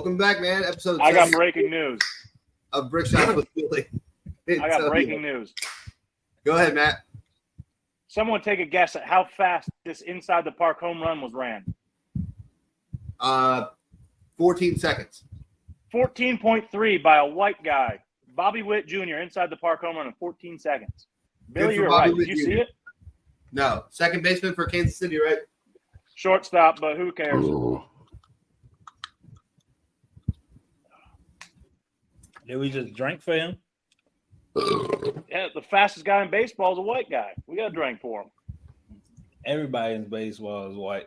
Welcome back, man. Episode. I got breaking news. Of Brickshots with Billy. I got breaking news. Go ahead, Matt. Someone take a guess at how fast this inside the park home run was ran. 14 seconds. 14.3 by a white guy. Bobby Witt Jr. inside the park home run in 14 seconds. Billy, you're right. Did you see it? No. Second baseman for Kansas City, right? Shortstop, but who cares? Ooh. Did we just drink for him? Yeah, the fastest guy in baseball is a white guy. We got to drink for him. Everybody in baseball is white.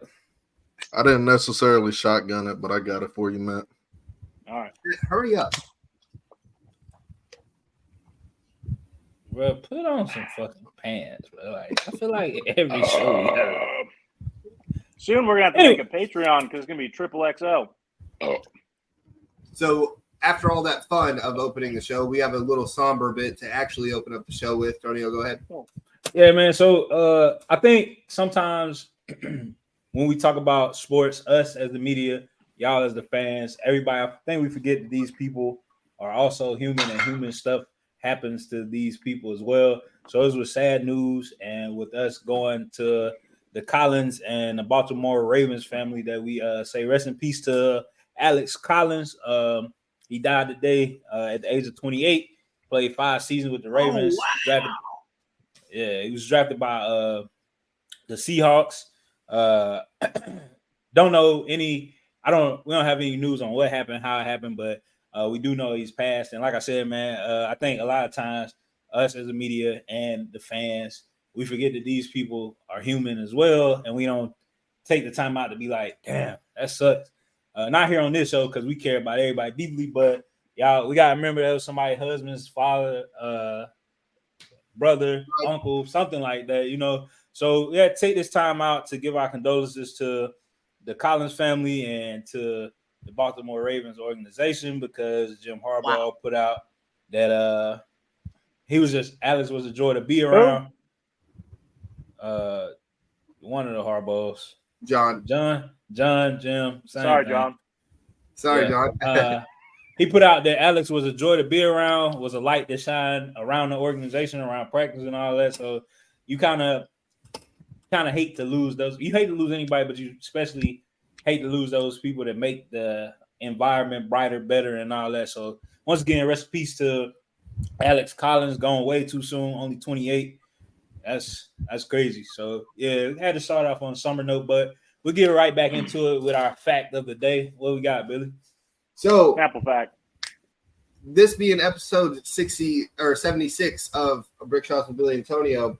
I didn't necessarily shotgun it, but I got it for you, Matt. All right. Hurry up. Bro, put on some fucking pants, bro. Like, I feel like every show. Soon we're going to have to make a Patreon because it's going to be triple XL. So after all that fun of opening the show, we have a little somber bit to actually open up the show with. Tonio, go ahead. Yeah, man. So I think sometimes when we talk about sports, us as the media, y'all as the fans, everybody, I think we forget that these people are also human and human stuff happens to these people as well. So it was sad news, and with us going to the Collins and the Baltimore Ravens family, that we say rest in peace to Alex Collins. He died today at the age of 28. Played 5 seasons with the Ravens. Oh, wow. He was drafted by the Seahawks. Don't know any. We don't have any news on what happened, how it happened, but we do know he's passed. And like I said, man, I think a lot of times us as the media and the fans, we forget that these people are human as well, and we don't take the time out to be like, damn, that sucks. Not here on this show because we care about everybody deeply, but y'all, we gotta remember that was somebody's husband's father, brother, uncle, something like that, you know. So yeah, take this time out to give our condolences to the Collins family and to the Baltimore Ravens organization, because Jim Harbaugh put out that Alex was a joy to be around. One of the Harbaughs. Jim. Sorry, John. John. He put out that Alex was a joy to be around, was a light to shine around the organization, around practice and all that. So you kind of hate to lose those. You hate to lose anybody, but you especially hate to lose those people that make the environment brighter, better, and all that. So once again, rest in peace to Alex Collins, gone way too soon, only 28. That's crazy. So yeah, we had to start off on a summer note, but we'll get right back into it with our fact of the day. What we got, Billy? So, Apple fact. This being episode 60 or 76 of Brickshots with Billy and Antonio,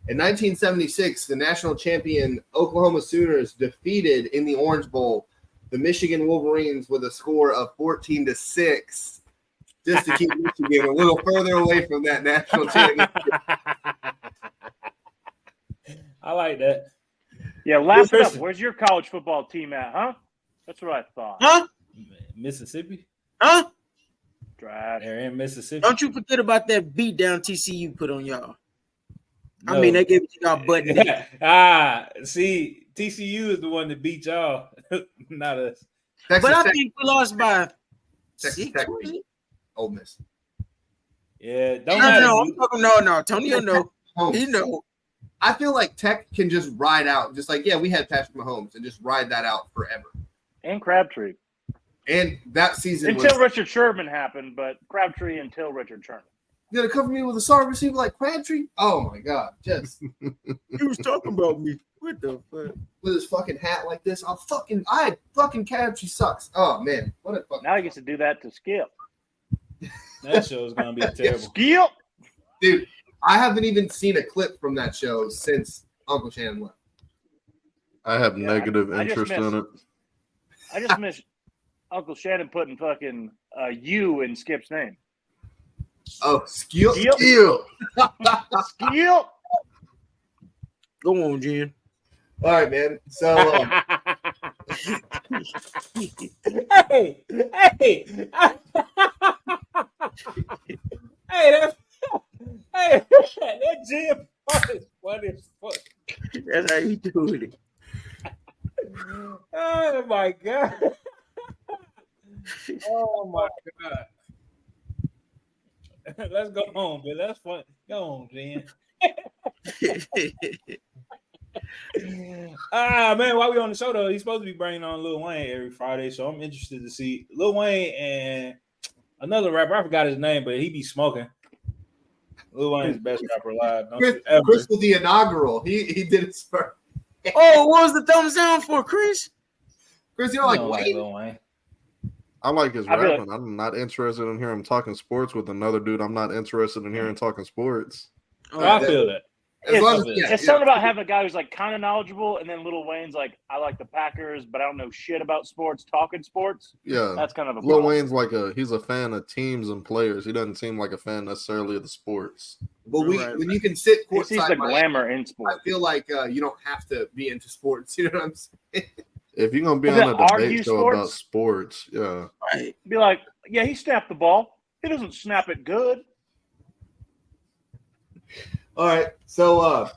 in 1976, the national champion Oklahoma Sooners defeated in the Orange Bowl the Michigan Wolverines with a score of 14-6, just to keep Michigan a little further away from that national championship. I like that. Yeah, laugh it up. Where's your college football team at, huh? That's what I thought. Huh? Mississippi? Huh? Trash. They're in Mississippi. Don't you forget about that beat down TCU put on y'all. No. I mean, they gave it to y'all button. See, TCU is the one that beat y'all, not us. But I think we lost by Texas 6. Tech beat Ole Miss. Yeah, No. Tonio, no. He know. I feel like Tech can just ride out, just like, yeah, we had Patrick Mahomes, and just ride that out forever. And Crabtree. And that season until Richard Sherman happened, but Crabtree until Richard Sherman. You gonna cover me with a sorry receiver like Crabtree? Oh my God! Just he was talking about me. What the fuck? With his fucking hat like this, I fucking Crabtree sucks. Oh man, what a fuck! Now he gets to do that to Skip. That show is gonna be terrible. Skip, dude. I haven't even seen a clip from that show since Uncle Shannon left. I have negative interest in it. I just miss Uncle Shannon putting fucking U in Skip's name. Oh, Skip. Skip. Go on, Jen. All right, man. So, hey, that Jim is funny as fuck. That's how you do it. Oh my God. Oh my god. Let's go home, Bill. That's fun. Go on, man. Man, while we on the show though, he's supposed to be bringing on Lil Wayne every Friday, so I'm interested to see Lil Wayne and another rapper. I forgot his name, but he be smoking. Lil Wayne's the best rapper alive. Chris was the inaugural. He did it first. Oh, what was the thumbs down for, Chris? Chris, you don't like Wayne? Lil Wayne. I like his rapping. I'm not interested in hearing him talking sports with another dude. I'm not interested in hearing talking sports. Oh, I feel that. It's something about having a guy who's like kind of knowledgeable, and then Lil Wayne's like, I like the Packers, but I don't know shit about sports. Talking sports, yeah, that's kind of a Lil problem. Wayne's he's a fan of teams and players. He doesn't seem like a fan necessarily of the sports. But when you can sit courtside, he sees the glamour in sports. I feel like you don't have to be into sports. You know what I'm saying? If you're gonna be on a debate show about sports, yeah, right. Be like, yeah, he snapped the ball. He doesn't snap it good. All right, so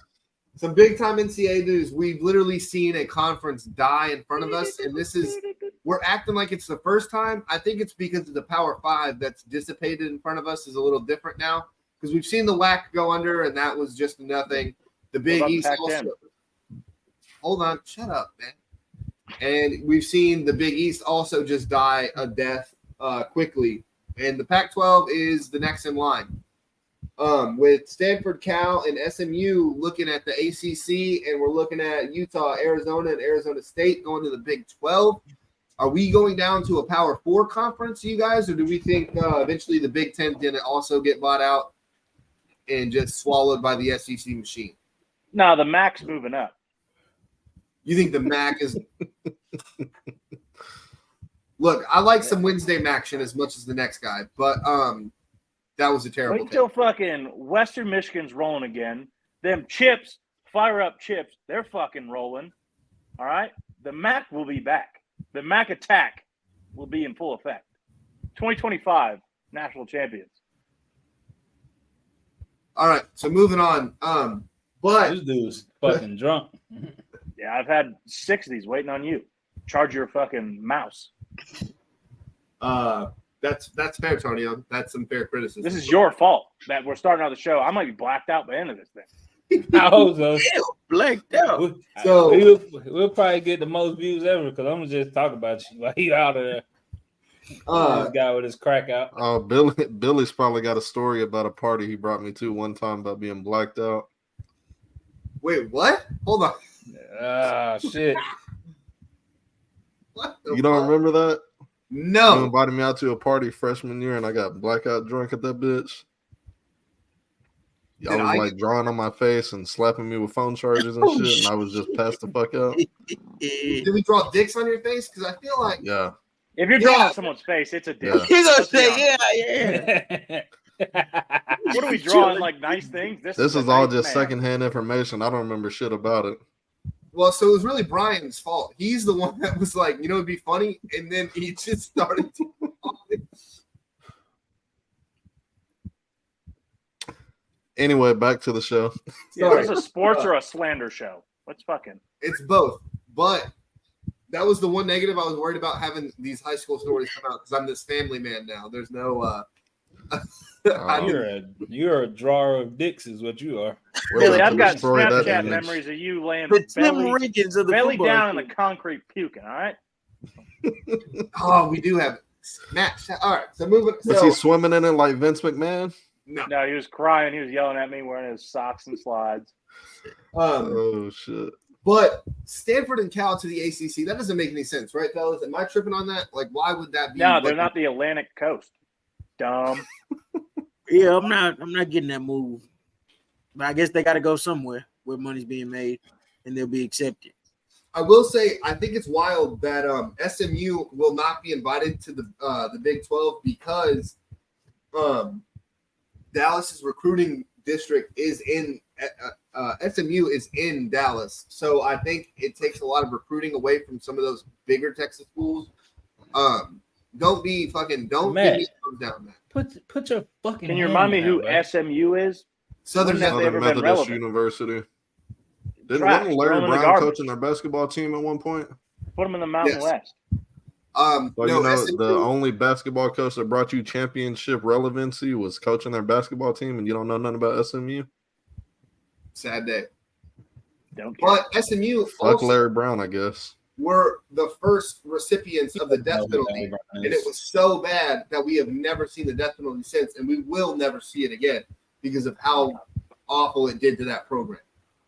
some big time NCAA news. We've literally seen a conference die in front of us, and we're acting like it's the first time. I think it's because of the Power Five that's dissipated in front of us is a little different now because we've seen the WAC go under, and that was just nothing. The Big East also. Hold on, shut up, man. And we've seen the Big East also just die a death quickly, and the Pac-12 is the next in line. With Stanford, Cal, and SMU looking at the ACC, and we're looking at Utah, Arizona, and Arizona State going to the Big 12. Are we going down to a Power 4 conference, you guys, or do we think eventually the Big 10 is going to also get bought out and just swallowed by the SEC machine? No, the MAC's moving up. You think the MAC is – Look, I like some Wednesday action as much as the next guy, but that was a terrible Wait until fucking Western Michigan's rolling again. Them Chips, fire up Chips, they're fucking rolling. All right? The MAC will be back. The MAC attack will be in full effect. 2025 national champions. All right, so moving on. But this dude's fucking drunk. Yeah, I've had 6 of these waiting on you. Charge your fucking mouse. That's fair, Tonio. That's some fair criticism. This is your fault that we're starting out the show. I might be blacked out by the end of this thing. I hope so. Blacked out. So we'll probably get the most views ever because I'm gonna just talk about you while you out of there. This guy with his crack out. Oh, Billy's probably got a story about a party he brought me to one time about being blacked out. Wait, what? Hold on. Shit. You don't remember that? No. You invited me out to a party freshman year and I got blackout drunk at that bitch. Y'all was like drawing on my face and slapping me with phone chargers and shit, and I was just passed the fuck out. Did we draw dicks on your face? Because I feel like if you're drawing on someone's face, it's a dick. Yeah. He's gonna say, yeah. What are we drawing? Like nice things? This is all just secondhand information. I don't remember shit about it. Well, so it was really Brian's fault. He's the one that was like, it'd be funny, and then he just started to. Anyway, back to the show. So is this a sports or a slander show? What's fucking? It's both, but that was the one negative I was worried about having these high school stories come out because I'm this family man now. There's no. You're a drawer of dicks, is what you are. Really, I've got Snapchat memories of you laying belly down in the concrete puking. All right. Oh, we do have Snapchat. All right, so moving. Was he swimming in it like Vince McMahon? No, he was crying. He was yelling at me wearing his socks and slides. Oh shit! But Stanford and Cal to the ACC, that doesn't make any sense, right, fellas? Am I tripping on that? Like, why would that be? No, they're not the Atlantic coast. Dumb. Yeah, I'm not getting that move. But I guess they got to go somewhere where money's being made, and they'll be accepted. I will say, I think it's wild that SMU will not be invited to the Big 12 because Dallas's recruiting district is in SMU is in Dallas, so I think it takes a lot of recruiting away from some of those bigger Texas schools. Don't be fucking don't Matt, get me thumbs down, man. Put your fucking. Can you remind me who man. SMU is? Southern Methodist University. Didn't Larry Brown coaching their basketball team at one point? Put them in the Mountain West. So No, SMU, the only basketball coach that brought you championship relevancy was coaching their basketball team, and you don't know nothing about SMU. sad day. Don't care. But SMU Fuck also Larry Brown, I guess. were the first recipients of the death penalty, and it was so bad that we have never seen the death penalty since, and we will never see it again because of how awful it did to that program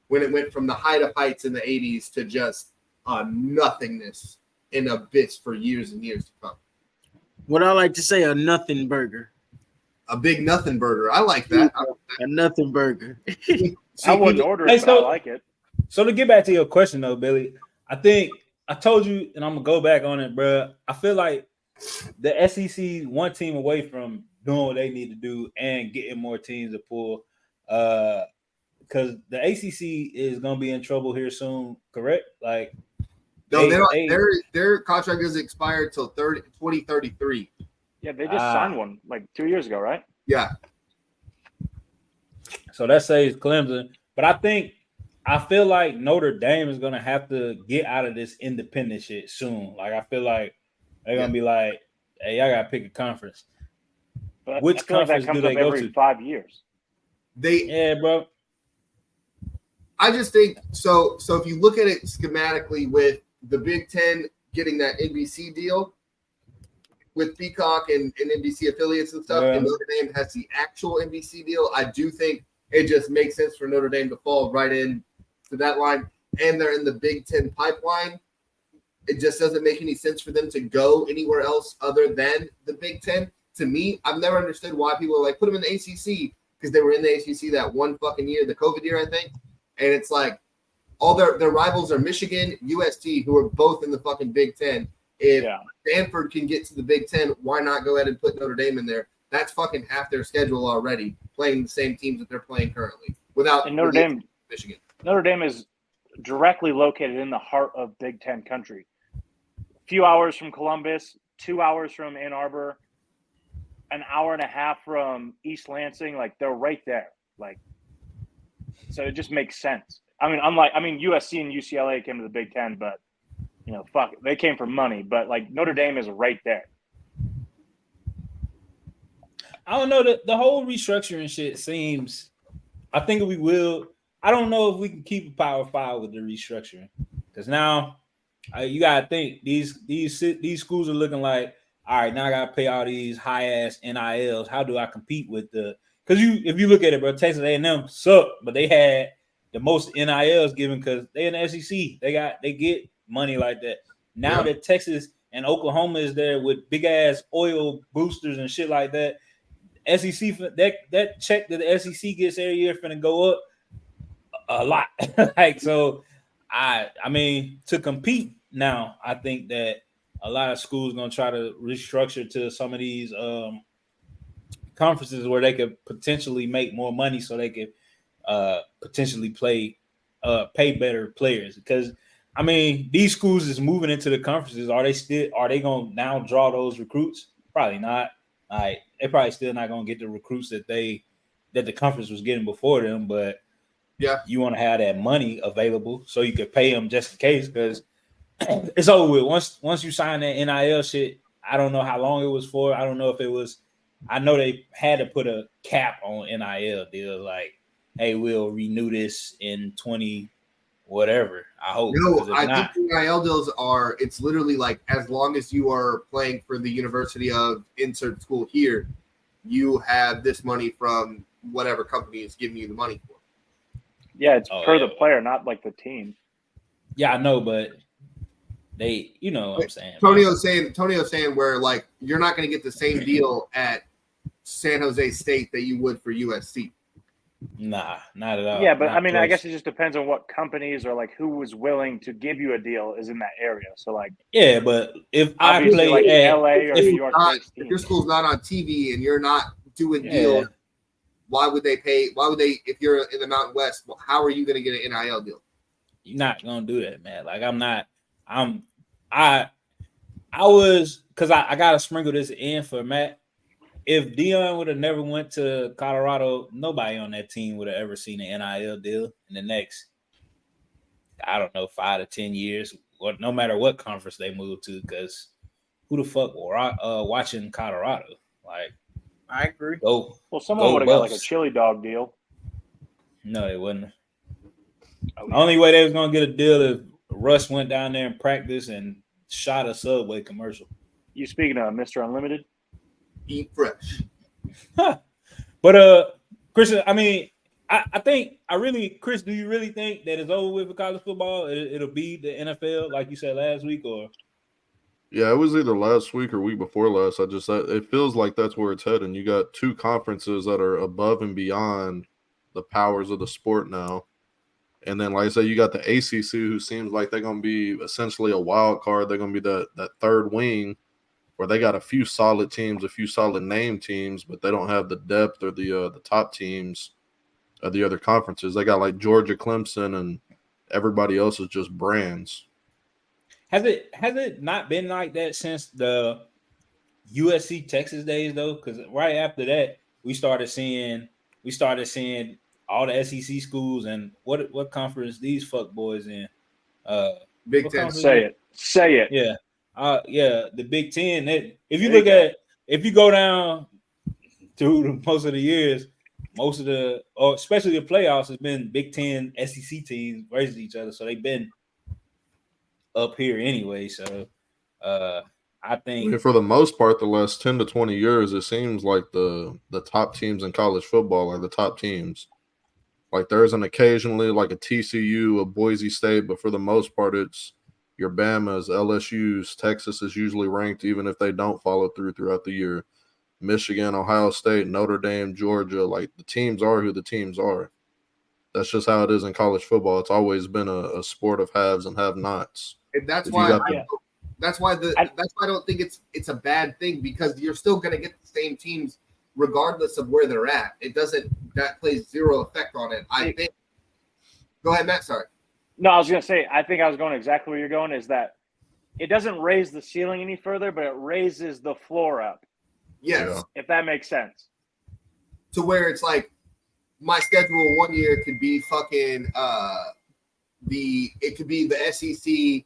when it went from the height of heights in the 80s to just nothingness in abyss for years and years to come. What I like to say, a nothing burger. A big nothing burger. I like that. A nothing burger. I wouldn't order it, but I like it. So to get back to your question though, Billy, I think I told you, and I'm gonna go back on it, bro. I feel like the SEC one team away from doing what they need to do and getting more teams to pull, because the ACC is gonna be in trouble here soon. Correct? Like, no, their contract doesn't expire until 2033. Yeah, they just signed one like 2 years ago, right? Yeah. So that saves Clemson, but I feel like Notre Dame is gonna have to get out of this independent shit soon. Like, I feel like they're gonna be like, "Hey, I gotta pick a conference." But which conference that comes do they up go every to? 5 years. Bro. I just think so. So if you look at it schematically, with the Big Ten getting that NBC deal with Peacock and NBC affiliates and stuff, and Notre Dame has the actual NBC deal, I do think it just makes sense for Notre Dame to fall right in to that line. And they're in the Big Ten pipeline. It just doesn't make any sense for them to go anywhere else other than the Big Ten. To me, I've never understood why people are like, put them in the ACC, because they were in the ACC that one fucking year, the COVID year, I think. And it's like all their rivals are Michigan, UST, who are both in the fucking Big Ten. If Stanford can get to the Big Ten, why not go ahead and put Notre Dame in there? That's fucking half their schedule already, playing the same teams that they're playing currently. And Notre Dame, Michigan. Notre Dame is directly located in the heart of Big Ten country. A few hours from Columbus, 2 hours from Ann Arbor, an hour and a half from East Lansing. Like, they're right there. Like, so it just makes sense. I mean, USC and UCLA came to the Big Ten, but fuck it, they came for money. But like, Notre Dame is right there. I don't know, the whole restructuring shit seems. I think we will. I don't know if we can keep a Power 5 with the restructuring, because now you gotta think these schools are looking like, all right, now I gotta pay all these high ass NILs. How do I compete with the? Because if you look at it, bro, Texas A&M sucked, but they had the most NILs given because they in the SEC. They get money like that. Now that Texas and Oklahoma is there with big ass oil boosters and shit like that, SEC that check that the SEC gets every year finna go up a lot. Like, so I mean, to compete now, I think that a lot of schools gonna try to restructure to some of these conferences where they could potentially make more money, so they could potentially pay better players. Because I mean, these schools is moving into the conferences. Are they gonna now draw those recruits? Probably not. Like, they probably still not gonna get the recruits that the conference was getting before them. But you want to have that money available so you could pay them just in case, because it's over with. Once you sign that NIL shit, I don't know how long it was for. I don't know if it was. I know they had to put a cap on NIL deals. Like, hey, we'll renew this in 20 whatever. I hope. No, I think NIL deals are. It's literally like, as long as you are playing for the University of insert school here, you have this money from whatever company is giving you the money for. Yeah, it's per the player, not like the team. Yeah, I know, but they, what I'm saying. Tonio's saying where, like, you're not going to get the same deal at San Jose State that you would for USC. Nah, not at all. Yeah, but I mean, I guess it just depends on what companies or like who was willing to give you a deal is in that area. So like, yeah, but if I play like at LA or New York, if your school's not on TV and you're not doing deals, why would they pay? Why would they? If you're in the Mountain West, how are you going to get an NIL deal? You're not gonna do that, man. Like, I was, because I gotta sprinkle this in for Matt. If Dion would have never went to Colorado, nobody on that team would have ever seen an NIL deal in the next, I don't know, 5 to 10 years, or no matter what conference they move to, because who the fuck watching Colorado? Like, I agree. go. Well, someone Go would have got like a Buffs. chili dog deal. No, they wouldn't. Oh, The only way they was gonna get a deal if Russ went down there and practiced and shot a Subway commercial. You speaking of Mr. Unlimited? Eat fresh. But Christian, I mean, Chris, do you really think that it's over with for college football? It'll be the NFL, like you said last week, or? Yeah, it was either last week or week before last. It feels like that's where it's heading. You got two conferences that are above and beyond the powers of the sport now. And then, like I said, you got the ACC, who seems like they're going to be essentially a wild card. They're going to be that third wing where they got a few solid teams, a few solid name teams, but they don't have the depth or the top teams of the other conferences. They got like Georgia, Clemson, and everybody else is just brands. Has it not been like that since the USC Texas days though? Because right after that, we started seeing all the SEC schools and what conference these fuck boys in? Big what Ten. conference Say it. Yeah. The Big Ten. If you go down through most of the years, especially the playoffs, has been Big Ten SEC teams versus each other. So they've been up here anyway. So I think for the most part, the last 10 to 20 years, it seems like the top teams in college football are the top teams. Like there's an occasionally like a TCU, a Boise State, but for the most part, it's your Bamas, LSU's, Texas is usually ranked even if they don't follow throughout the year. Michigan, Ohio State, Notre Dame, Georgia, like the teams are who the teams are. That's just how it is in college football. It's always been a sport of haves and have-nots. And that's why I don't think it's a bad thing, because you're still going to get the same teams regardless of where they're at. That plays zero effect on it. I think. Go ahead, Matt. Sorry. No, I was going to say, I think I was going exactly where you're going, is that it doesn't raise the ceiling any further, but it raises the floor up. Yes. Yeah. If that makes sense. To where it's like my schedule one year could be fucking it could be the SEC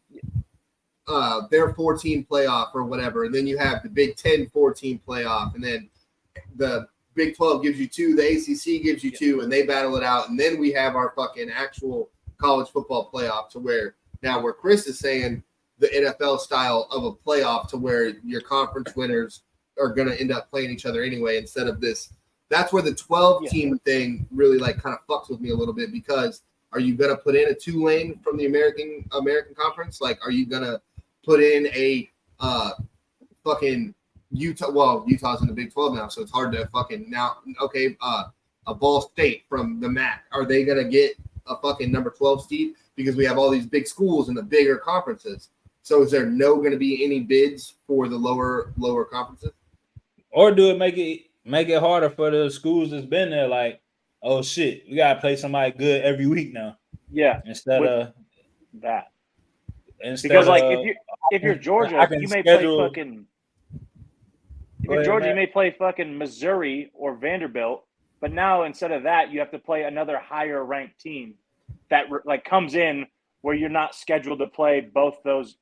their 14 playoff or whatever, and then you have the Big 10 14 playoff, and then the Big 12 gives you 2, the ACC gives you 2, and they battle it out, and then we have our fucking actual college football playoff, to where Chris is saying the NFL style of a playoff, to where your conference winners are going to end up playing each other anyway, instead of this. That's where the 12 team thing really like kind of fucks with me a little bit, because are you going to put in a Tulane from the American Conference? Like, are you going to put in a fucking Utah? Well, Utah's in the Big 12 now, so it's hard to fucking now. Okay, a Ball State from the MAC. Are they going to get a fucking number 12 seed? Because we have all these big schools in the bigger conferences. So is there going to be any bids for the lower conferences? Or do it make it harder for the schools that's been there? Like, oh shit, we gotta play somebody good every week now. Yeah, instead of that. Because like if you're Georgia, you may play fucking. If you're Georgia, you may play fucking Missouri or Vanderbilt, but now instead of that, you have to play another higher ranked team that like comes in where you're not scheduled to play both those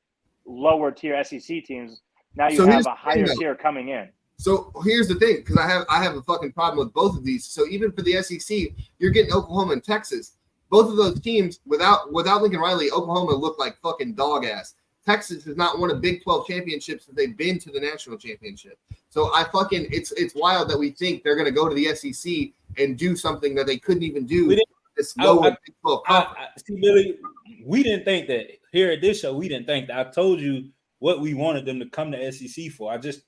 lower tier SEC teams. Now you have a higher tier coming in. So here's the thing, because I have a fucking problem with both of these. So even for the SEC, you're getting Oklahoma and Texas. Both of those teams, without Lincoln Riley, Oklahoma looked like fucking dog ass. Texas has not won a Big 12 championship since they've been to the national championship. So it's wild that we think they're going to go to the SEC and do something that they couldn't even do. This lower Big 12 conference. See, Billy, we didn't think that here at this show. We didn't think that. I told you what we wanted them to come to SEC for. I just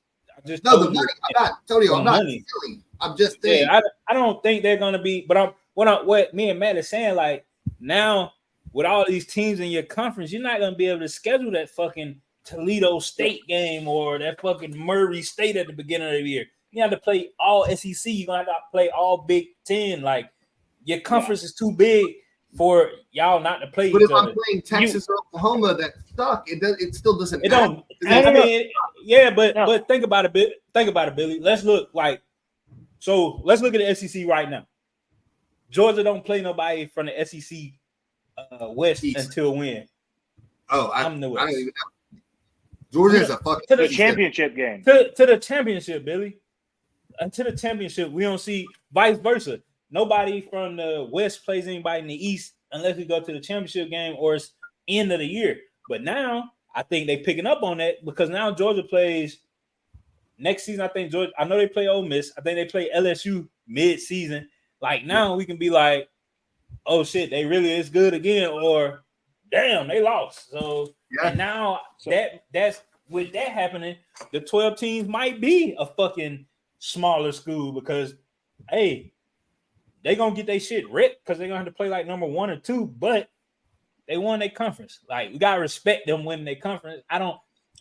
no, the money. I'm not silly. I'm just saying. Yeah, I don't think they're gonna be. But what me and Matt is saying, like now with all these teams in your conference, you're not gonna be able to schedule that fucking Toledo State game or that fucking Murray State at the beginning of the year. You have to play all SEC. You're gonna have to play all Big 10. Like your conference is too big for y'all not to play. But if I'm playing Texas or Oklahoma that suck, it still doesn't. It don't. I mean, but think about it, Billy. Let's look at the SEC right now. Georgia don't play nobody from the SEC West East until when? Oh, I don't even know. Georgia's a fucking To the championship game. To the championship, Billy. To the championship, we don't see vice versa. Nobody from the West plays anybody in the East unless we go to the championship game or it's end of the year. But now I think they picking up on that because now Georgia plays next season. I think Georgia. I know they play Ole Miss. I think they play LSU mid-season. Like now we can be like, oh shit, they really is good again, or damn, they lost. So and now that's with that happening, the 12 teams might be a fucking smaller school because hey, they gonna get their shit ripped because they're gonna have to play like number 1 or 2, but they won their conference. Like we gotta respect them winning their conference.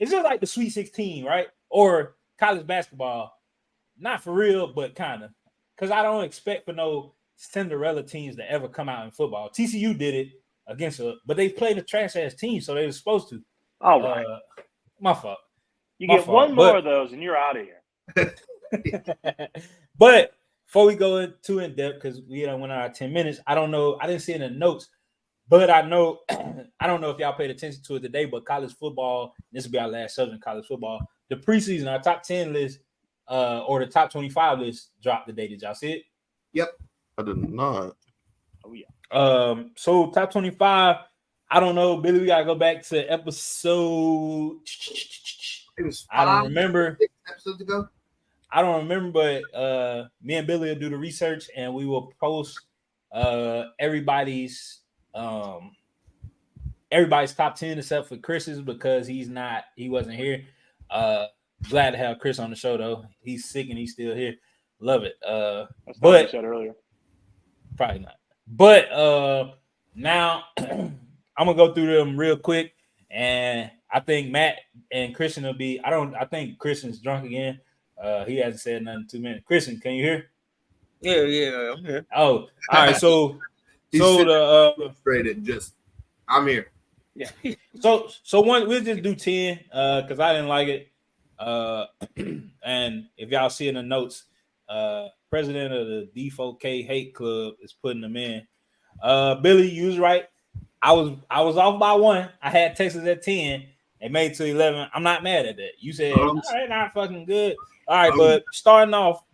It's just like the Sweet 16, right? Or college basketball. Not for real, but kind of. Because I don't expect for no Cinderella teams to ever come out in football. TCU did it but they played a trash ass team, so they were supposed to. All right. My fault. You get one more of those and you're out of here. But before we go too in depth, because we went out 10 minutes, I don't know. I didn't see it in the notes, but I know I don't know if y'all paid attention to it today, but college football, this will be our last subject, college football. The preseason, our top 10 list, or the top 25 list dropped today. Did y'all see it? Yep. I did not. Oh yeah. So top 25. I don't know, Billy. We gotta go back to episode. It was I don't remember. 6 episodes ago. I don't remember, but me and Billy will do the research and we will post everybody's top 10 except for Chris's because he wasn't here. Glad to have Chris on the show though. He's sick and he's still here. Love it. That's what you said earlier. Probably not. But now I'm gonna go through them real quick, and I think Matt and Christian will be. I think Christian's drunk again. He hasn't said nothing in 2 minutes. Christian, can you hear? Yeah, I'm here. Oh, all right. So I'm here. Yeah. So one, we'll just do 10 because I didn't like it. And if y'all see in the notes, president of the D4K Hate Club is putting them in. Billy, you was right. I was off by 1. I had Texas at 10 and made it to 11. I'm not mad at that. You said all right, not fucking good. All right, but starting off,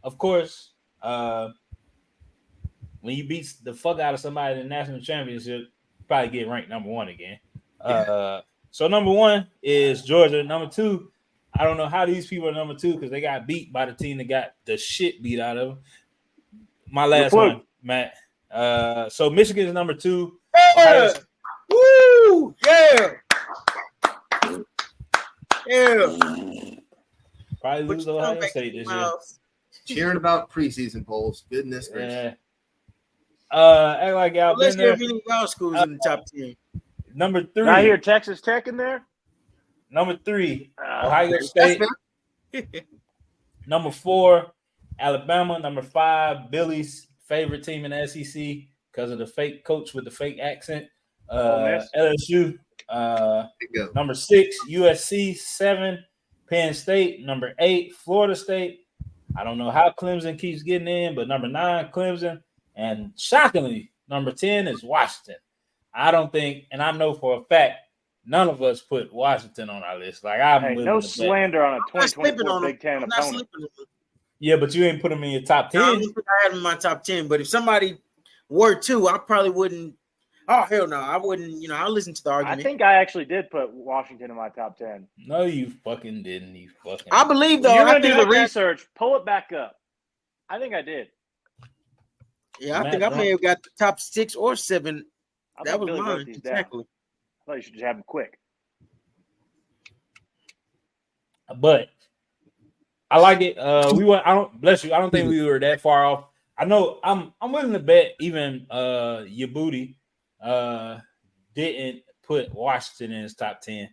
of course, when you beat the fuck out of somebody in the national championship, you probably get ranked number 1 again. So number 1 is Georgia. Number 2, I don't know how these people are number 2 because they got beat by the team that got the shit beat out of them. My last one, Matt. So Michigan is number 2. Yeah. Woo! Yeah. Yeah. Probably lose Ohio State this year. Cheering about preseason polls. Goodness gracious. Act like y'all Let's been there. get any schools in the top 10. Number 3. I hear Texas Tech in there. Number 3, Ohio State. Number 4, Alabama. Number 5, Billy's favorite team in the SEC because of the fake coach with the fake accent. LSU. Number 6, USC. 7, Penn State. Number 8, Florida State. I don't know how Clemson keeps getting in, but number 9, Clemson. And shockingly, number 10 is Washington. I don't think, and I know for a fact, none of us put Washington on our list. Like no slander on a 2024 Big Ten opponent. Yeah, but you ain't put them in your top 10. I don't think I had them in my top 10, but if somebody were to, I probably wouldn't. Oh hell no, I wouldn't. I'll listen to the argument. I think I actually did put Washington in my top 10. No, you fucking didn't. I believe though. You're gonna do the research. Pull it back up. I think I did. Yeah, I think I may have got the top 6 or 7. That was mine. Exactly. I thought you should just have them quick. But I like it. I don't bless you. I don't think we were that far off. I know I'm willing to bet even your booty didn't put Washington in his top 10.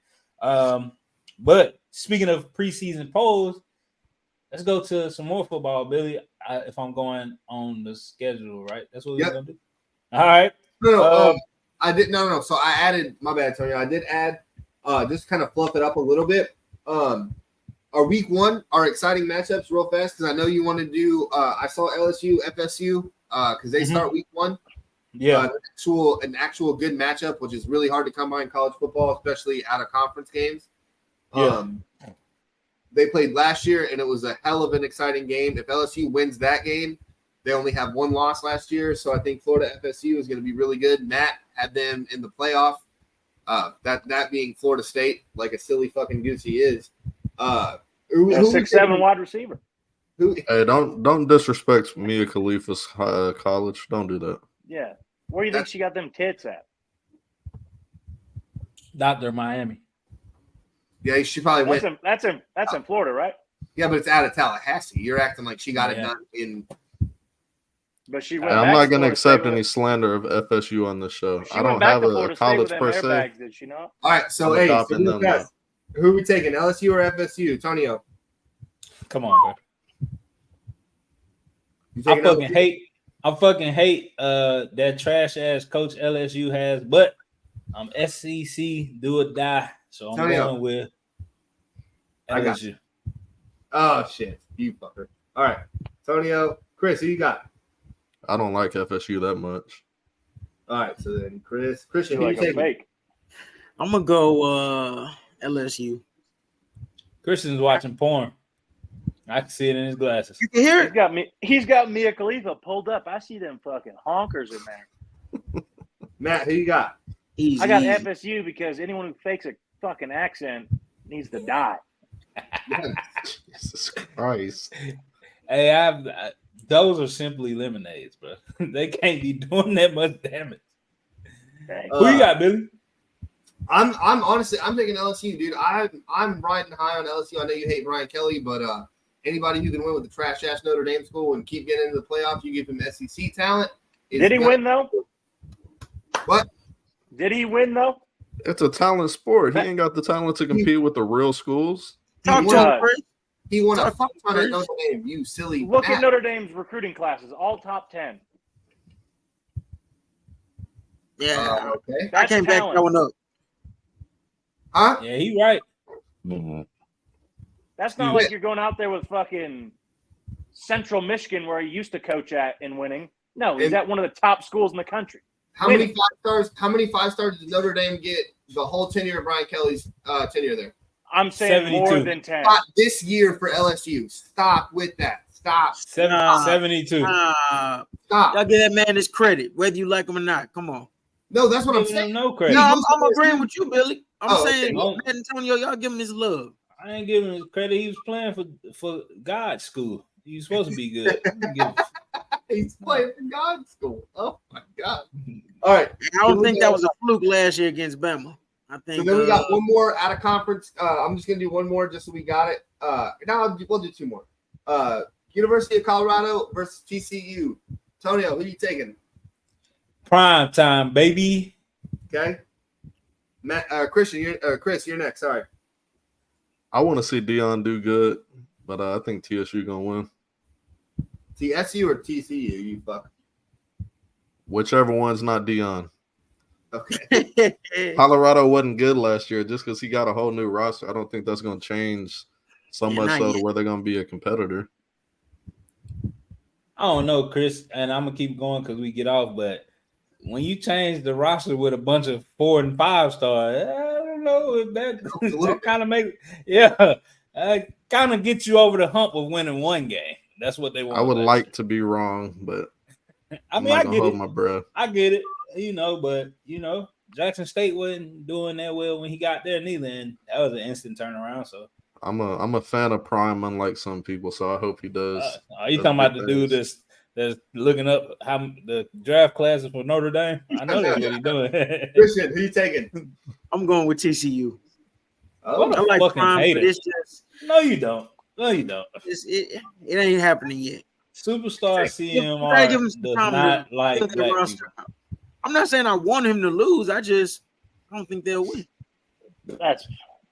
But speaking of preseason polls, let's go to some more football, Billy. If I'm going on the schedule, right? That's what we're gonna do. All right. No, I did no. So I added. My bad, Tony. I did add. Just kind of fluff it up a little bit. Our week 1, our exciting matchups, real fast, because I know you want to do. I saw LSU, FSU, because they start week 1. Yeah, an actual good matchup, which is really hard to come by in college football, especially out of conference games. Yeah. They played last year, and it was a hell of an exciting game. If LSU wins that game, they only have one loss last year, so I think Florida FSU is going to be really good. Matt had them in the playoff. That being Florida State, like a silly fucking goose he is. Who 6'7" wide receiver. Hey, don't disrespect Mia Khalifa's college. Don't do that. Yeah. Where do you think she got them tits at? Dr. Miami. Yeah, she probably went. That's in Florida, right? Yeah, but it's out of Tallahassee. You're acting like she got it done in. But she went. I'm not going to Florida accept State any slander of FSU on this show. She I went don't back have to a Florida State college with them per se. airbags, did she not? All right, so I'm hey, adopting them now. who are we taking, LSU or FSU? Tonio, Come on, bro. you I taking fucking hate that trash ass coach LSU has, but I'm SEC do or die, so I'm going with I got LSU. Oh shit, you fucker! All right, Tonio, Chris, who you got? I don't like FSU that much. All right, so then Christian, who Like you a taking? fake. I'm gonna go LSU. Christian's watching porn. I can see it in his glasses. You can hear it. He's got Mia Khalifa pulled up. I see them fucking honkers in there. Matt, who you got? Easy. I got FSU because anyone who fakes a fucking accent needs to die. Jesus Christ. Hey, those are simply lemonades, bro. They can't be doing that much damage. Who you got, Billy? I'm honestly taking LSU, dude. I'm riding high on LSU. I know you hate Brian Kelly, but anybody who can win with the trash ass Notre Dame school and keep getting into the playoffs, you give him SEC talent. Did he win though? What? Did he win though? It's a talent sport. He ain't got the talent to compete with the real schools. Talk to him, Chris. He won a fuck ton at Notre Dame. You silly. Look at Notre Dame's recruiting classes, all top 10. Yeah. Okay. I came back showing up. Huh? Yeah, he right. Mm-hmm. That's not like you're going out there with fucking Central Michigan where he used to coach at and winning. No, he's at one of the top schools in the country. How many 5 stars? How many 5 stars did Notre Dame get the whole tenure of Brian Kelly's tenure there? I'm saying 72. more than 10. Not this year for LSU. Stop with that. Stop. 72. Stop. Y'all give that man his credit, whether you like him or not. Come on. No, that's what I'm Giving him saying. no credit. No, I'm agreeing with you, Billy. I'm saying, okay. Matt Antonio, y'all give him his love. I ain't giving him credit. He was playing for God's school. He's supposed to be good. He's playing for God's school. Oh my God. All right. I don't think that was a fluke last year against Bama. I think. So then we got one more out of conference. I'm just gonna do one more just so we got it. Now we'll do 2 more. University of Colorado versus TCU. Tonio, who you taking? Prime time, baby. Okay. Matt, Christian, Chris, you're next. Sorry. I want to see Deion do good, but I think TSU gonna win. TSU or TCU? You fuck. Whichever one's not Deion. Okay. Colorado wasn't good last year just because he got a whole new roster. I don't think that's going to change so much so to where they're going to be a competitor. I don't know, Chris, and I'm gonna keep going because we get off. But when you change the roster with a bunch of 4 and 5 stars, I don't know if that kind of make kind of get you over the hump of winning one game. That's what they want. I would like to be wrong, but I mean, I get hold it. my breath. I get it, but Jackson State wasn't doing that well when he got there neither, and that was an instant turnaround. So I'm a fan of Prime, unlike some people. So I hope he does. Are you talking about the dude that's looking up how the draft classes for Notre Dame? I know that's what he's doing. Christian, who you taking? I'm going with TCU. Oh, I like Prime, but it's just no, you don't. It ain't happening yet. Superstar CMR does not like black people. I'm not saying I want him to lose. I don't think they'll win. That's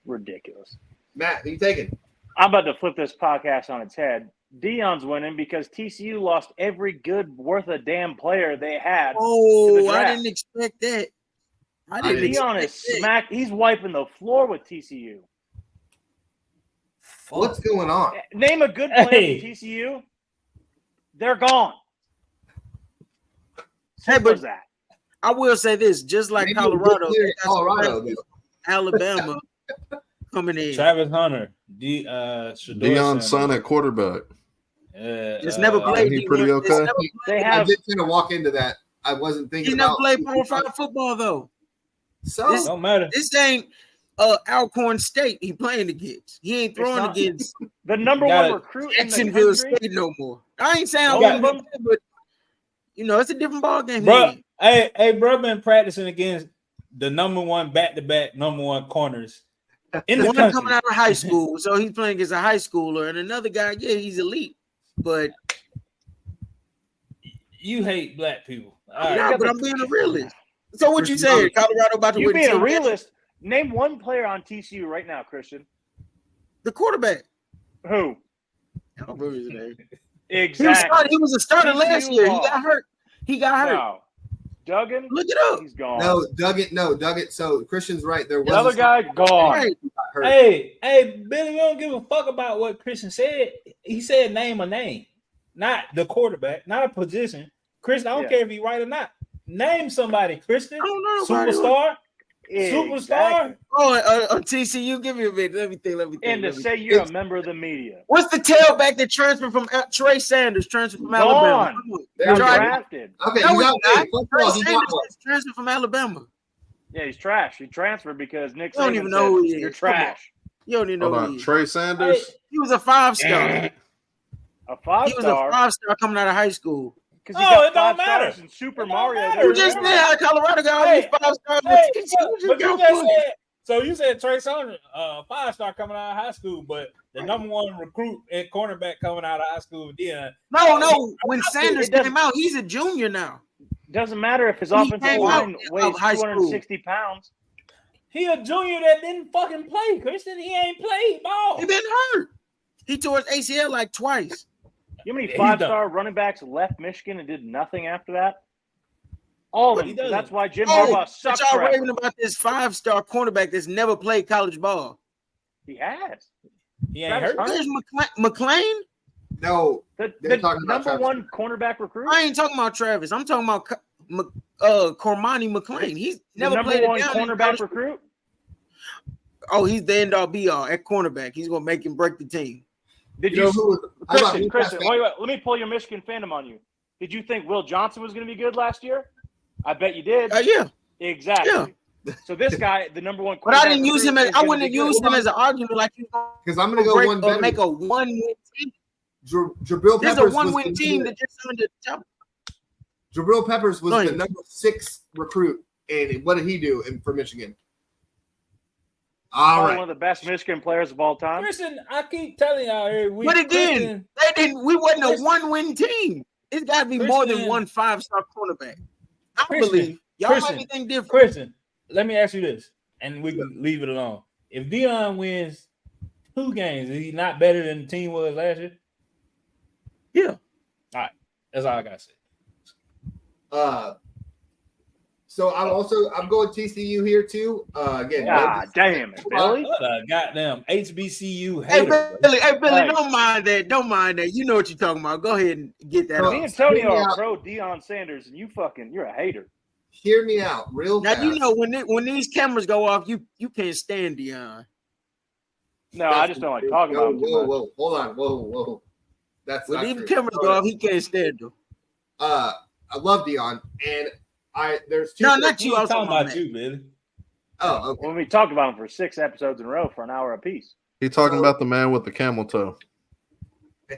ridiculous. Matt, who you taking? I'm about to flip this podcast on its head. Deion's winning because TCU lost every good worth a damn player they had. Oh, I didn't expect that. Deion is smacked. He's wiping the floor with TCU. What's going on? Name a good player from TCU. They're gone. But that. I will say this: just like Colorado, Alabama, coming in. Travis Hunter, Deion Shador son at quarterback. Just never played. He pretty okay? They I have did kind of walk into that. I wasn't thinking He never about played Power 5 football though. So This- don't matter. This ain't Alcorn State he playing against. He ain't throwing not. against the number Got one it. recruit in the Jacksonville country. State no more. I ain't saying I Both wouldn't of be them? there, but it's a different ball game. Bro, hey, bro, been practicing against the number one back-to-back number one corners in the One country. coming out of high school, so he's playing against a high schooler, and another guy, yeah, he's elite, but You hate black people. All nah, right. but I'm being a realist. So what you saying? Colorado about to You win being a 10 realist, name one player on TCU right now, Christian. The quarterback. Who? I don't remember his name. Exactly. He was a starter TCU last year. He lost. got hurt. No. Duggan, Look it up. he's gone. no, Duggan. So Christian's right. There was the other guy gone. Right. hurt. Hey, Billy, we don't give a fuck about what Christian said. He said name a name, not the quarterback, not a position. Christian, I don't Yeah. care if he right or not. Name somebody, Christian. I don't know nobody. Superstar. Exactly. Superstar. Oh, on TCU, give me a minute. Let me think. And to say you're a member of the media. What's the tailback that transferred from Trey Sanders? Transferred from Gone. Alabama. Come on. There Got we go. drafted. Okay, No, you got he's not. hey, first of Trey all, he got Sanders one. is transferred from Alabama. Yeah, he's trash. He transferred because Nick You don't Saban even said, know who he is. you're Come on. trash. You don't even know Hold who on, he is. Trey Sanders. He was a 5-star. A He was a five-star 5-star coming out of high school. because he Oh, got it don't five stars matter. in Super It don't Mario. matter. You just said how Colorado got all Hey, these 5-stars. Hey, but but you got just one. said so. You said Trey Sanders, 5-star coming out of high school, but the number one recruit and cornerback coming out of high school, Deion. No. When Sanders It doesn't- came out, he's a junior now. Doesn't matter if his He offensive came line out weighs of high school. 260 pounds. He a junior that didn't fucking play, Christian. He ain't played ball. He been hurt. He tore his ACL like twice. You know how many He's five-star running backs left Michigan and did nothing after that? All of He them. doesn't. That's why Jim Oh, Harbaugh but sucks. y'all forever. raving about this 5-star cornerback that's never played college ball. He has. He ain't Travis hurt. Hunter? There's McLean. No, The They're talking about number Travis one cornerback recruit. I ain't talking about Travis. I'm talking about Cormani McLean. He's The never number played one it down in cornerback college. recruit. Oh, he's the end all be all at cornerback. He's gonna make him break the team. Did you you, know who was? How about Luke Christian? Pascal? Wait. Let me pull your Michigan fandom on you. Did you think Will Johnson was going to be good last year? I bet you did. Yeah, Exactly. So this guy, the number one. but I quarterback didn't use recruit, him as is I gonna wouldn't have be good. used him as an argument like you Because I'm going to go one better. make a one-win team. Jabril There's Peppers a one-win team that just signed the top. Jabril Peppers was Go the ahead. number 6 recruit, and what did he do for Michigan? All Probably right. one of the best Michigan players of all time. Christian, I keep telling y'all every week. But again, Christian, they didn't. We wasn't a Christian- one-win team. It's got to be more than Christian- one 5-star cornerback. I Christian, believe y'all Christian, might be thinking different. Christian, let me ask you this, and we can leave it alone. If Deion wins 2 games, is he not better than the team was last year? Yeah. All right, that's all I gotta say. So I'm going TCU here too. Again, God damn it, Billy. What a goddamn HBCU Hey hater. Billy, Hey. don't mind that. Don't mind that. You know what you're talking about. Go ahead and get that. No, Me off. and Tony Hear me are out. pro Deion Sanders, and you're a hater. Hear me out, real Now fast. you know when these cameras go off, you can't stand Deion. No, I just don't like talking about him too much. Whoa, hold on, whoa. That's When not these true. cameras go off, he can't stand them. I love Dion, and there's 2. No, not He you. I ain't was talking talking about about you, Billy. Oh, okay. When we talked about him for 6 episodes in a row for an hour apiece. He talking about the man with the camel toe.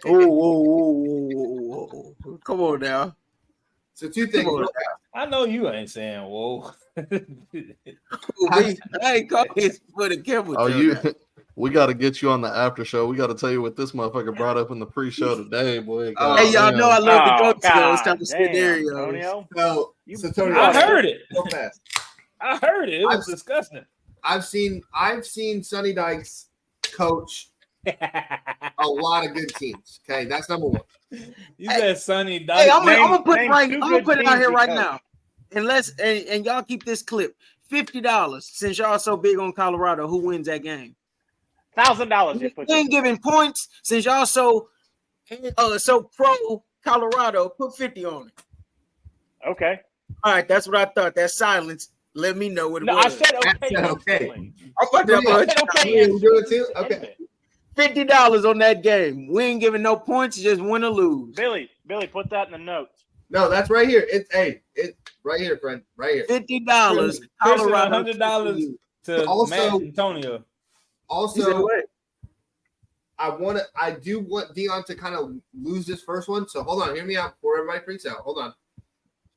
Whoa. Come on now. So 2 things. Come on. I know you ain't saying whoa. Hey, go ahead for the camera. Oh, Joe, you. now. We got to get you on the after show. We got to tell you what this motherfucker brought up in the pre-show today, boy. Oh, Hey, y'all Goddamn. know I love to go to those God type of damn, scenarios. Antonio. So Tony, I heard it. real fast. I heard it. It was disgusting. I've seen Sonny Dykes coach a lot of good teams. Okay, that's number 1. You said Sonny Dykes. Hey, I'm gonna put name it two I'm gonna good put it out teams here he right coached. now. And y'all keep this clip. $50 since y'all so big on Colorado. Who wins that game? $1,000 you We put ain't giving points since y'all so pro Colorado. Put 50 on it. Okay. All right, that's what I thought. That's silence. Let me know what it No, was. I said okay. I said okay. instantly. I'm about to I said okay. You didn't do it too? instantly. Okay. $50 on that game. We ain't giving no points, just win or lose. Billy, put that in the notes. No, that's right here. It's right here, friend. Right here. $50. Chris Colorado $100 to Also- Matt Antonio. You said Also, what? I do want Dion to kind of lose this first one. So hold on, hear me out before everybody freaks out. Hold on.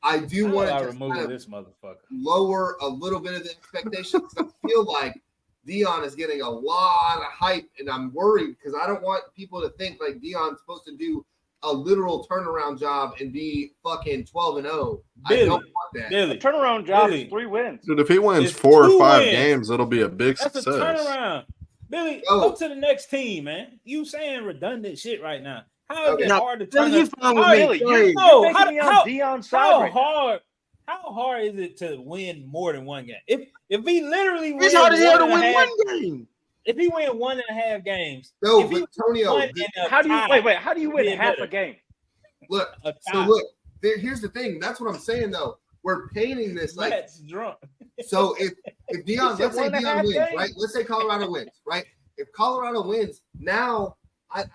I do How want I to remove kind of this motherfucker. lower a little bit of the expectations. I feel like Dion is getting a lot of hype, and I'm worried because I don't want people to think like Dion's supposed to do a literal turnaround job and be fucking 12-0. I Billy, don't want that. Billy, Turnaround job Billy. is 3 wins. Dude, if he wins It's 4 or 2 5 wins. games, it'll be a big that's success. a turnaround. Billy, Oh. go to the next team, man. You saying redundant shit right now. How is Okay. it No, hard to Billy, turn you up? fine with How- me. Billy, Go you're ahead. No, making me on Dion's side How right now. hard is it to win more than one game? If he literally It's wins hard as hell to one and a win half- one game. if he win 1.5 games, No, if he but Tonio, won in a How do you tie, wait? How do you win being half better. a game? look. a So tie, look, here's the thing. That's what I'm saying though. We're painting this like Matt's drunk. so. If Dion, said let's say 1.5 Dion wins, games. right? Let's say Colorado wins, right? If Colorado wins, now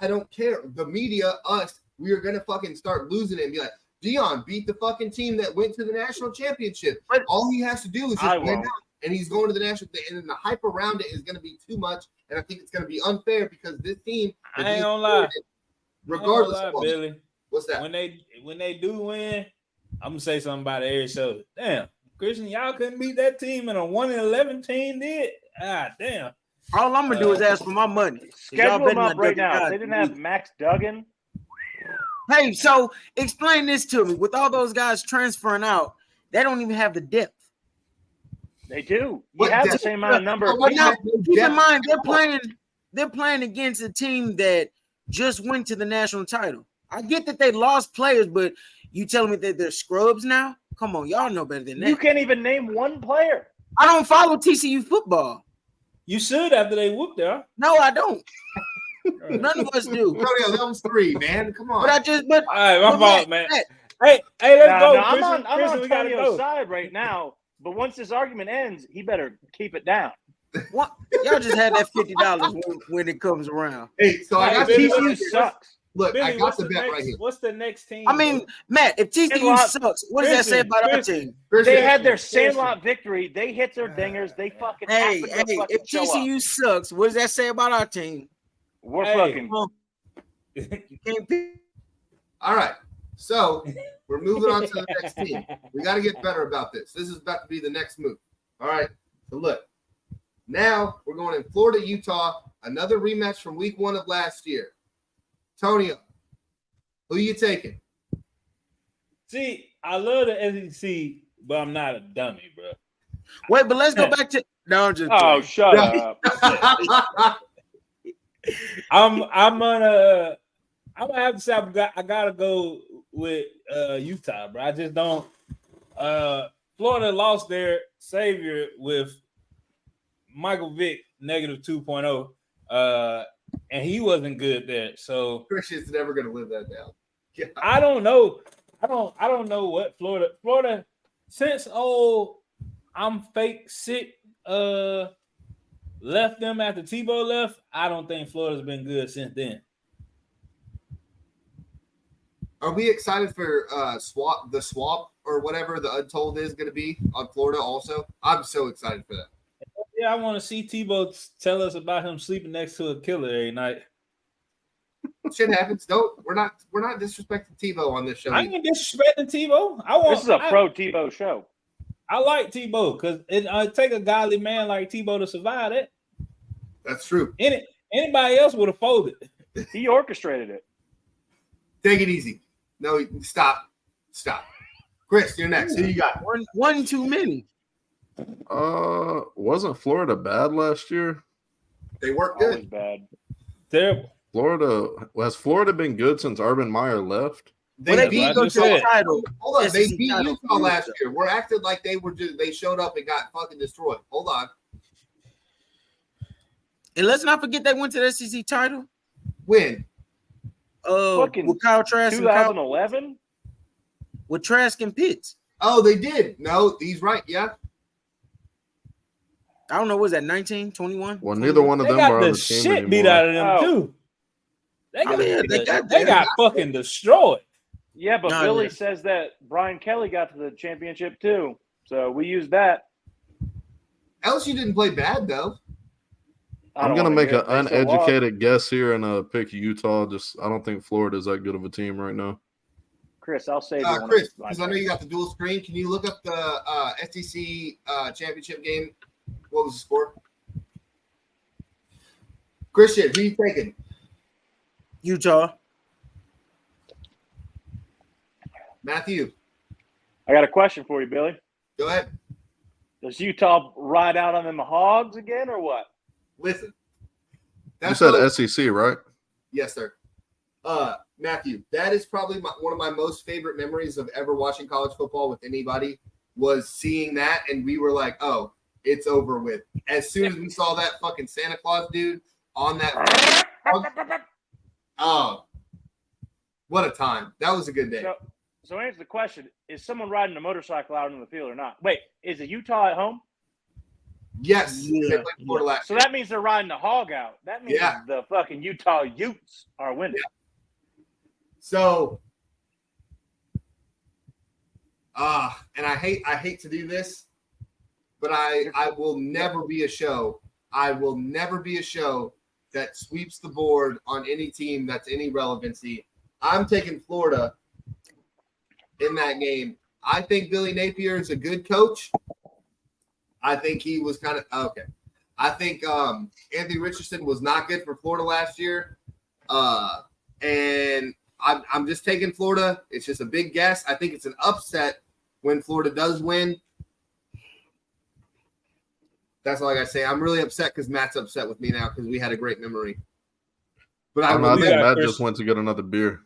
I don't care. The media, us, we are gonna fucking start losing it and be like, Dion beat the fucking team that went to the national championship. But- All he has to do is I just win won't. out, and he's going to the national. And then the hype around it is gonna be too much, and I think it's gonna be unfair because this team, I ain't gonna lie. regardless I ain't of gonna lie, Billy. what's that? When they do win, I'm gonna say something about it every show. Damn, Christian, y'all couldn't beat that team, and a 1-11 team did. Ah, damn. All I'm gonna do is ask for my money. 'Cause y'all Schedule them betting up on right now. If WI. they didn't have Max Duggan, Hey, so explain this to me. With all those guys transferring out, they don't even have the depth. they do. You What have the depth? same amount of number of But people. now, have no keep in depth mind at they're playing against a team that just went to the national title. I get that they lost players, but you telling me that they're scrubs now? Come on, y'all know better than You that. can't even name one player. I don't follow TCU football. You should after they whooped there. No, I don't. None of us do. Antonio, that was 3, man. Come on. But I just but All right, my but fault, Matt, man. Hey, let's go. I'm Christian, on Christian, we gotta Antonio's go. side right now. But once this argument ends, he better keep it down. what, y'all just had that $50 when it comes around. Hey, so I Hey, got Billy, TCU. TCU sucks. Look, Billy, I got the bet right here. What's the next team? I mean, Matt, if TCU Sandlot- sucks, what does that say about our Christian. team? Christian, They had their Christian. Sandlot victory. They hit their dingers. They fucking Hey, happened to fucking if show up. TCU sucks, what does that say about our team? We're Hey. fucking. You can't pick. all right. So we're moving on to the next team. We got to get better about this. This is about to be the next move. All right. So look, now we're going in Florida, Utah. Another rematch from week 1 of last year. Tonio, who you taking? See, I love the SEC, but I'm not a dummy, bro. Wait, but let's go back to. No, I'm just. Oh, playing. shut Yeah. up. I'm gonna have to say I gotta go with Utah, bro. I just don't. Florida lost their savior with Michael Vick negative 2.0, and he wasn't good there. So Christian's never going to live that down. Yeah. I don't know. I don't know what Florida since I'm fake sick left them after Tebow left. I don't think Florida's been good since then. Are we excited for the swap or whatever the untold is going to be on Florida also? I'm so excited for that. Yeah, I want to see Tebow tell us about him sleeping next to a killer every night. Shit happens. We're not disrespecting Tebow on this show. I ain't disrespecting Tebow. This is a pro Tebow show. I like Tebow because it take a godly man like Tebow to survive it. That's true. Anybody else would have folded. He orchestrated it. Take it easy. No, stop. Chris, you're next. Who you got? One too many. Wasn't Florida bad last year? They work Always good. bad. Terrible. Has Florida been good since Urban Meyer left? They Well, they beat I beat just Utah said. title. Hold on, they SEC beat title. Utah last year. We're acting like they showed up and got fucking destroyed. Hold on. And let's not forget they went to the SEC title. Win. Fucking With Kyle Trask and 2011. with Trask and Pitts. Oh, they did. No, he's right. Yeah. I don't know. Was that 19, 21? Well, neither one of They them got are on the the team shit beat anymore. out of them Oh. too. They Oh, yeah, they got fucking destroyed. Yeah, but No, Billy yeah. says that Brian Kelly got to the championship too. So we used that. LSU didn't play bad though. I'm gonna make an They still lost. uneducated guess here and pick Utah. I don't think Florida's that good of a team right now. Chris, I'll save you one. Chris, of my because I know you got the dual screen. Can you look up the SEC championship game? What was the score? Christian, who you taking? Utah. Matthew, I got a question for you, Billy. go ahead. Does Utah ride out on them Hogs again, or what? Listen. You said what- SEC, right? Yes, sir. Matthew, that is probably one of my most favorite memories of ever watching college football with anybody was seeing that, and we were like, oh, it's over with. As soon as we saw that fucking Santa Claus dude on that oh, what a time. That was a good day. So answer the question, is someone riding a motorcycle out in the field or not? Wait, is it Utah at home? Yes, Yeah, they played Florida last So year. that means they're riding the hog out. That means Yeah. the fucking Utah Utes are winning. So, and I hate to do this, but I will never be a show. I will never be a show that sweeps the board on any team that's any relevancy. I'm taking Florida in that game. I think Billy Napier is a good coach. I think he was kind of okay. I think Anthony Richardson was not good for Florida last year, and I'm just taking Florida. It's just a big guess. I think it's an upset when Florida does win. That's all I got to say. I'm really upset because Matt's upset with me now because we had a great memory. But I I will think never, Matt Chris. just went to get another beer.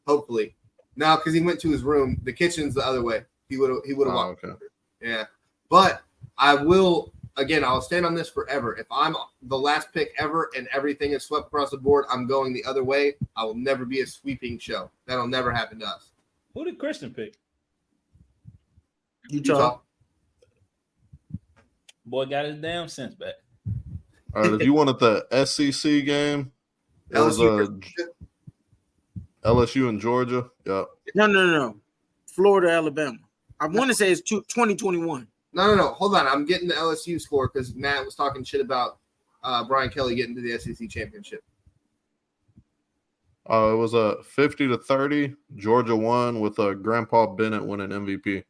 hopefully. No, because he went to his room. The kitchen's the other way. He would have Oh, walked. okay. Yeah. But I will, again, I'll stand on this forever. If I'm the last pick ever and everything is swept across the board, I'm going the other way. I will never be a sweeping show. That'll never happen to us. Who did Christian pick? Utah. Boy got his damn sense back. All right, if you wanted the SEC game, it was LSU and Georgia. Yeah. No. Florida, Alabama. I want to say it's 2021. No. Hold on. I'm getting the LSU score because Matt was talking shit about Brian Kelly getting to the SEC championship. It was a 50-30. Georgia won with Grandpa Bennett winning MVP.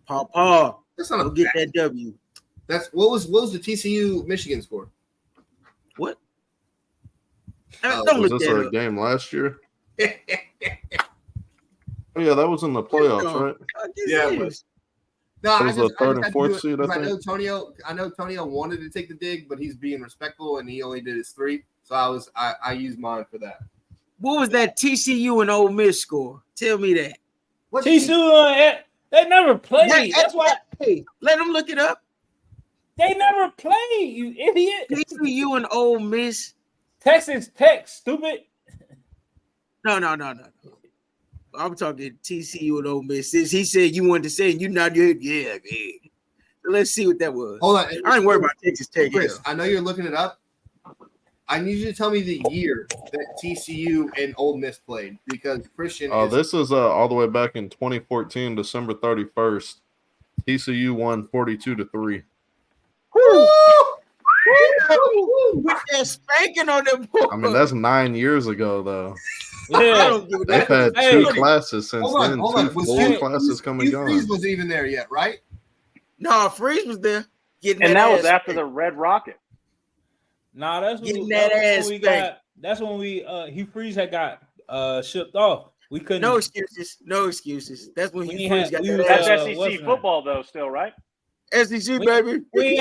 Paw. That's not a Go get that W. That's what was the TCU Michigan score? What? Oh, Don't Was look this that a up. game last year? Oh, yeah, that was in the playoffs, right? Yeah, it was. No, It was the third and had to fourth do it seed, because I think. I know Tonio wanted to take the dig, but he's being respectful and he only did his 3. So I used mine for that. What was that TCU and Ole Miss score? Tell me that. What TCU, they never played. That's why Hey, let them look it up. they never played, you idiot. TCU and Ole Miss. Texas Tech, stupid. No. I'm talking TCU and Ole Miss. Since he said you wanted to say, you nodded your head. Yeah, man. So let's see what that was. Hold on. I ain't worried about Texas Tech. Chris, I know you're looking it up. I need you to tell me the year that TCU and Ole Miss played because Christian is This is all the way back in 2014, December 31st. TCU won 42-3. With that spanking on them boys. I mean, that's 9 years ago, though. I Yeah. don't give a They've damn. had 2 Hey. classes since Hold on, then. hold on. 2 Was full Hugh- classes come and Hugh gone. Freeze wasn't even there yet, right? No, Freeze was there. Getting And that was ass after spanked. the Red Rocket. Nah, that's Getting when, that that's ass when we spanked. got. That's when we Hugh Freeze had got shipped off. We couldn't. No excuses. No excuses. That's when We Hugh had- Freeze got we that was, That's ass. what's SEC his name? football, though, still, right? SEC, We- baby. We ain't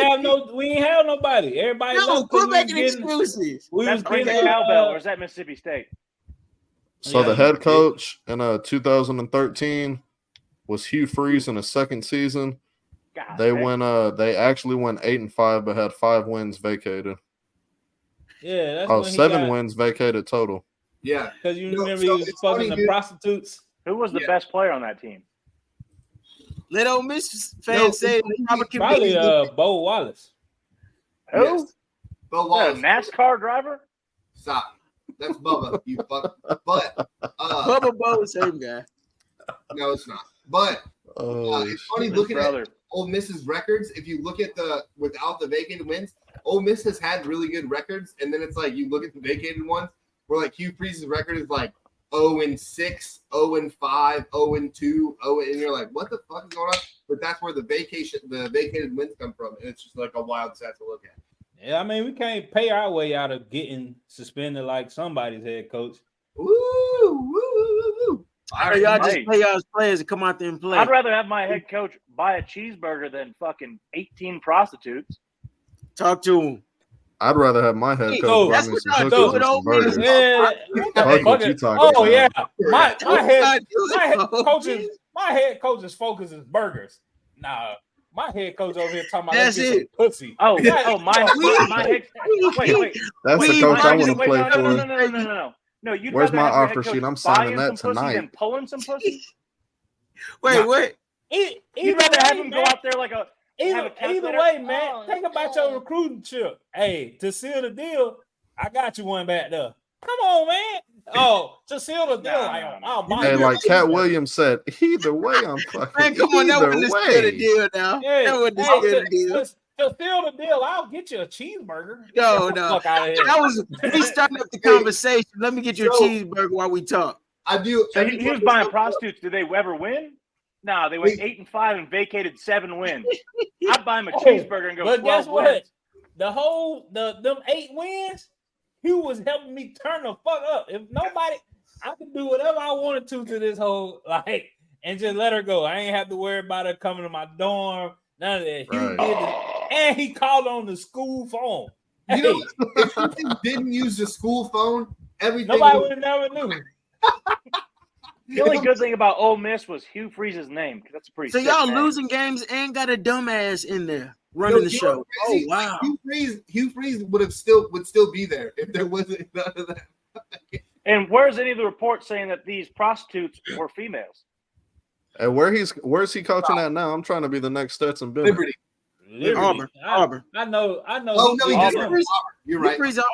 have nobody. Everybody No, left 'cause quit we was making getting- excuses. We That's was Green getting Cowbell, or is that Mississippi State? So Yeah, the you head did. coach in 2013 was Hugh Freeze in his second season. God, They man. went. They actually went 8-5, but had 5 wins vacated. Yeah, that's Oh, when he 7 got, wins vacated total. Yeah. because you No, remember so he was it's fucking funny, the dude. prostitutes. Who was the Yeah. best player on that team? Let Ole Miss fans say Robert can Probably beat Bo Wallace. Who? Yes. Bo Is that Wallace. a NASCAR driver? Stop. That's Bubba. You fuck. But Bubba Bo, same guy. no, it's not. But it's funny His looking brother. at Ole Miss's records. If you look at the without the vacated wins, Ole Miss has had really good records, and then it's like you look at the vacated ones, where like Hugh Freeze's record is like 0-6, 0-5, 0-2, 0, and you're like, what the fuck is going on? But that's where the vacated wins come from, and it's just like a wild stat to look at. Yeah, I mean, we can't pay our way out of getting suspended like somebody's head coach. Woo, woo, woo, woo. All right, y'all just Right. pay y'all's players to come out there and play. I'd rather have my head coach buy a cheeseburger than fucking 18 prostitutes. Talk to him. I'd rather have my head Hey, coach buy that's me what some y'all hookers do and with some Ole Miss. burgers. Yeah. Fuck what you talking Oh about. yeah, my That's head coach's focus is burgers. Nah, my head coach over here talking about That's let's get it. some pussy. Oh, Yeah. oh, my head. Wait. That's the We coach I want to marketing- play No, for. no. You'd Where's rather my have your offer head coach sheet? I'm buying signing that some pussy tonight. than pulling some pussy. Wait. You'd rather have him go out there like a have a Either calculator. way, man, Oh, think about your recruiting chip. Hey, to seal the deal, I got you one back there. Come on, man. Oh, to seal the deal, I'll buy Hey, you. like Cat Williams said, either way, I'm fucking. Man, come on, that either wasn't the steal the way. deal now. Hey, That wasn't the hey, steal the deal. to seal the deal, I'll get you a cheeseburger. No. Fuck out of here. That was me starting up the conversation. Let me get you a So- cheeseburger while we talk. I do. So he was buying prostitutes. Did they ever win? No, they went 8-5 and vacated 7 wins. I'd buy him a cheeseburger and go. But 12 guess what? wins. Them 8 wins, he was helping me turn the fuck up. If nobody, I could do whatever I wanted to this whole like and just let her go. I ain't have to worry about her coming to my dorm. None of that. He Right. did it, and he called on the school phone. You know, Hey, if you didn't use the school phone, everything. nobody would have never knew. The only good thing about Ole Miss was Hugh Freeze's name because that's a pretty. So sick y'all name. losing games and got a dumbass in there running the you know show. what's crazy? Oh wow. Hugh Freeze would still be there if there wasn't none of that. And where's any of the reports saying that these prostitutes were females? And where's he coaching at now? I'm trying to be the next Stetson Bennett. Liberty. Literally. Auburn. I know. Oh no, he Auburn. did. Auburn. You're right. Freeze up.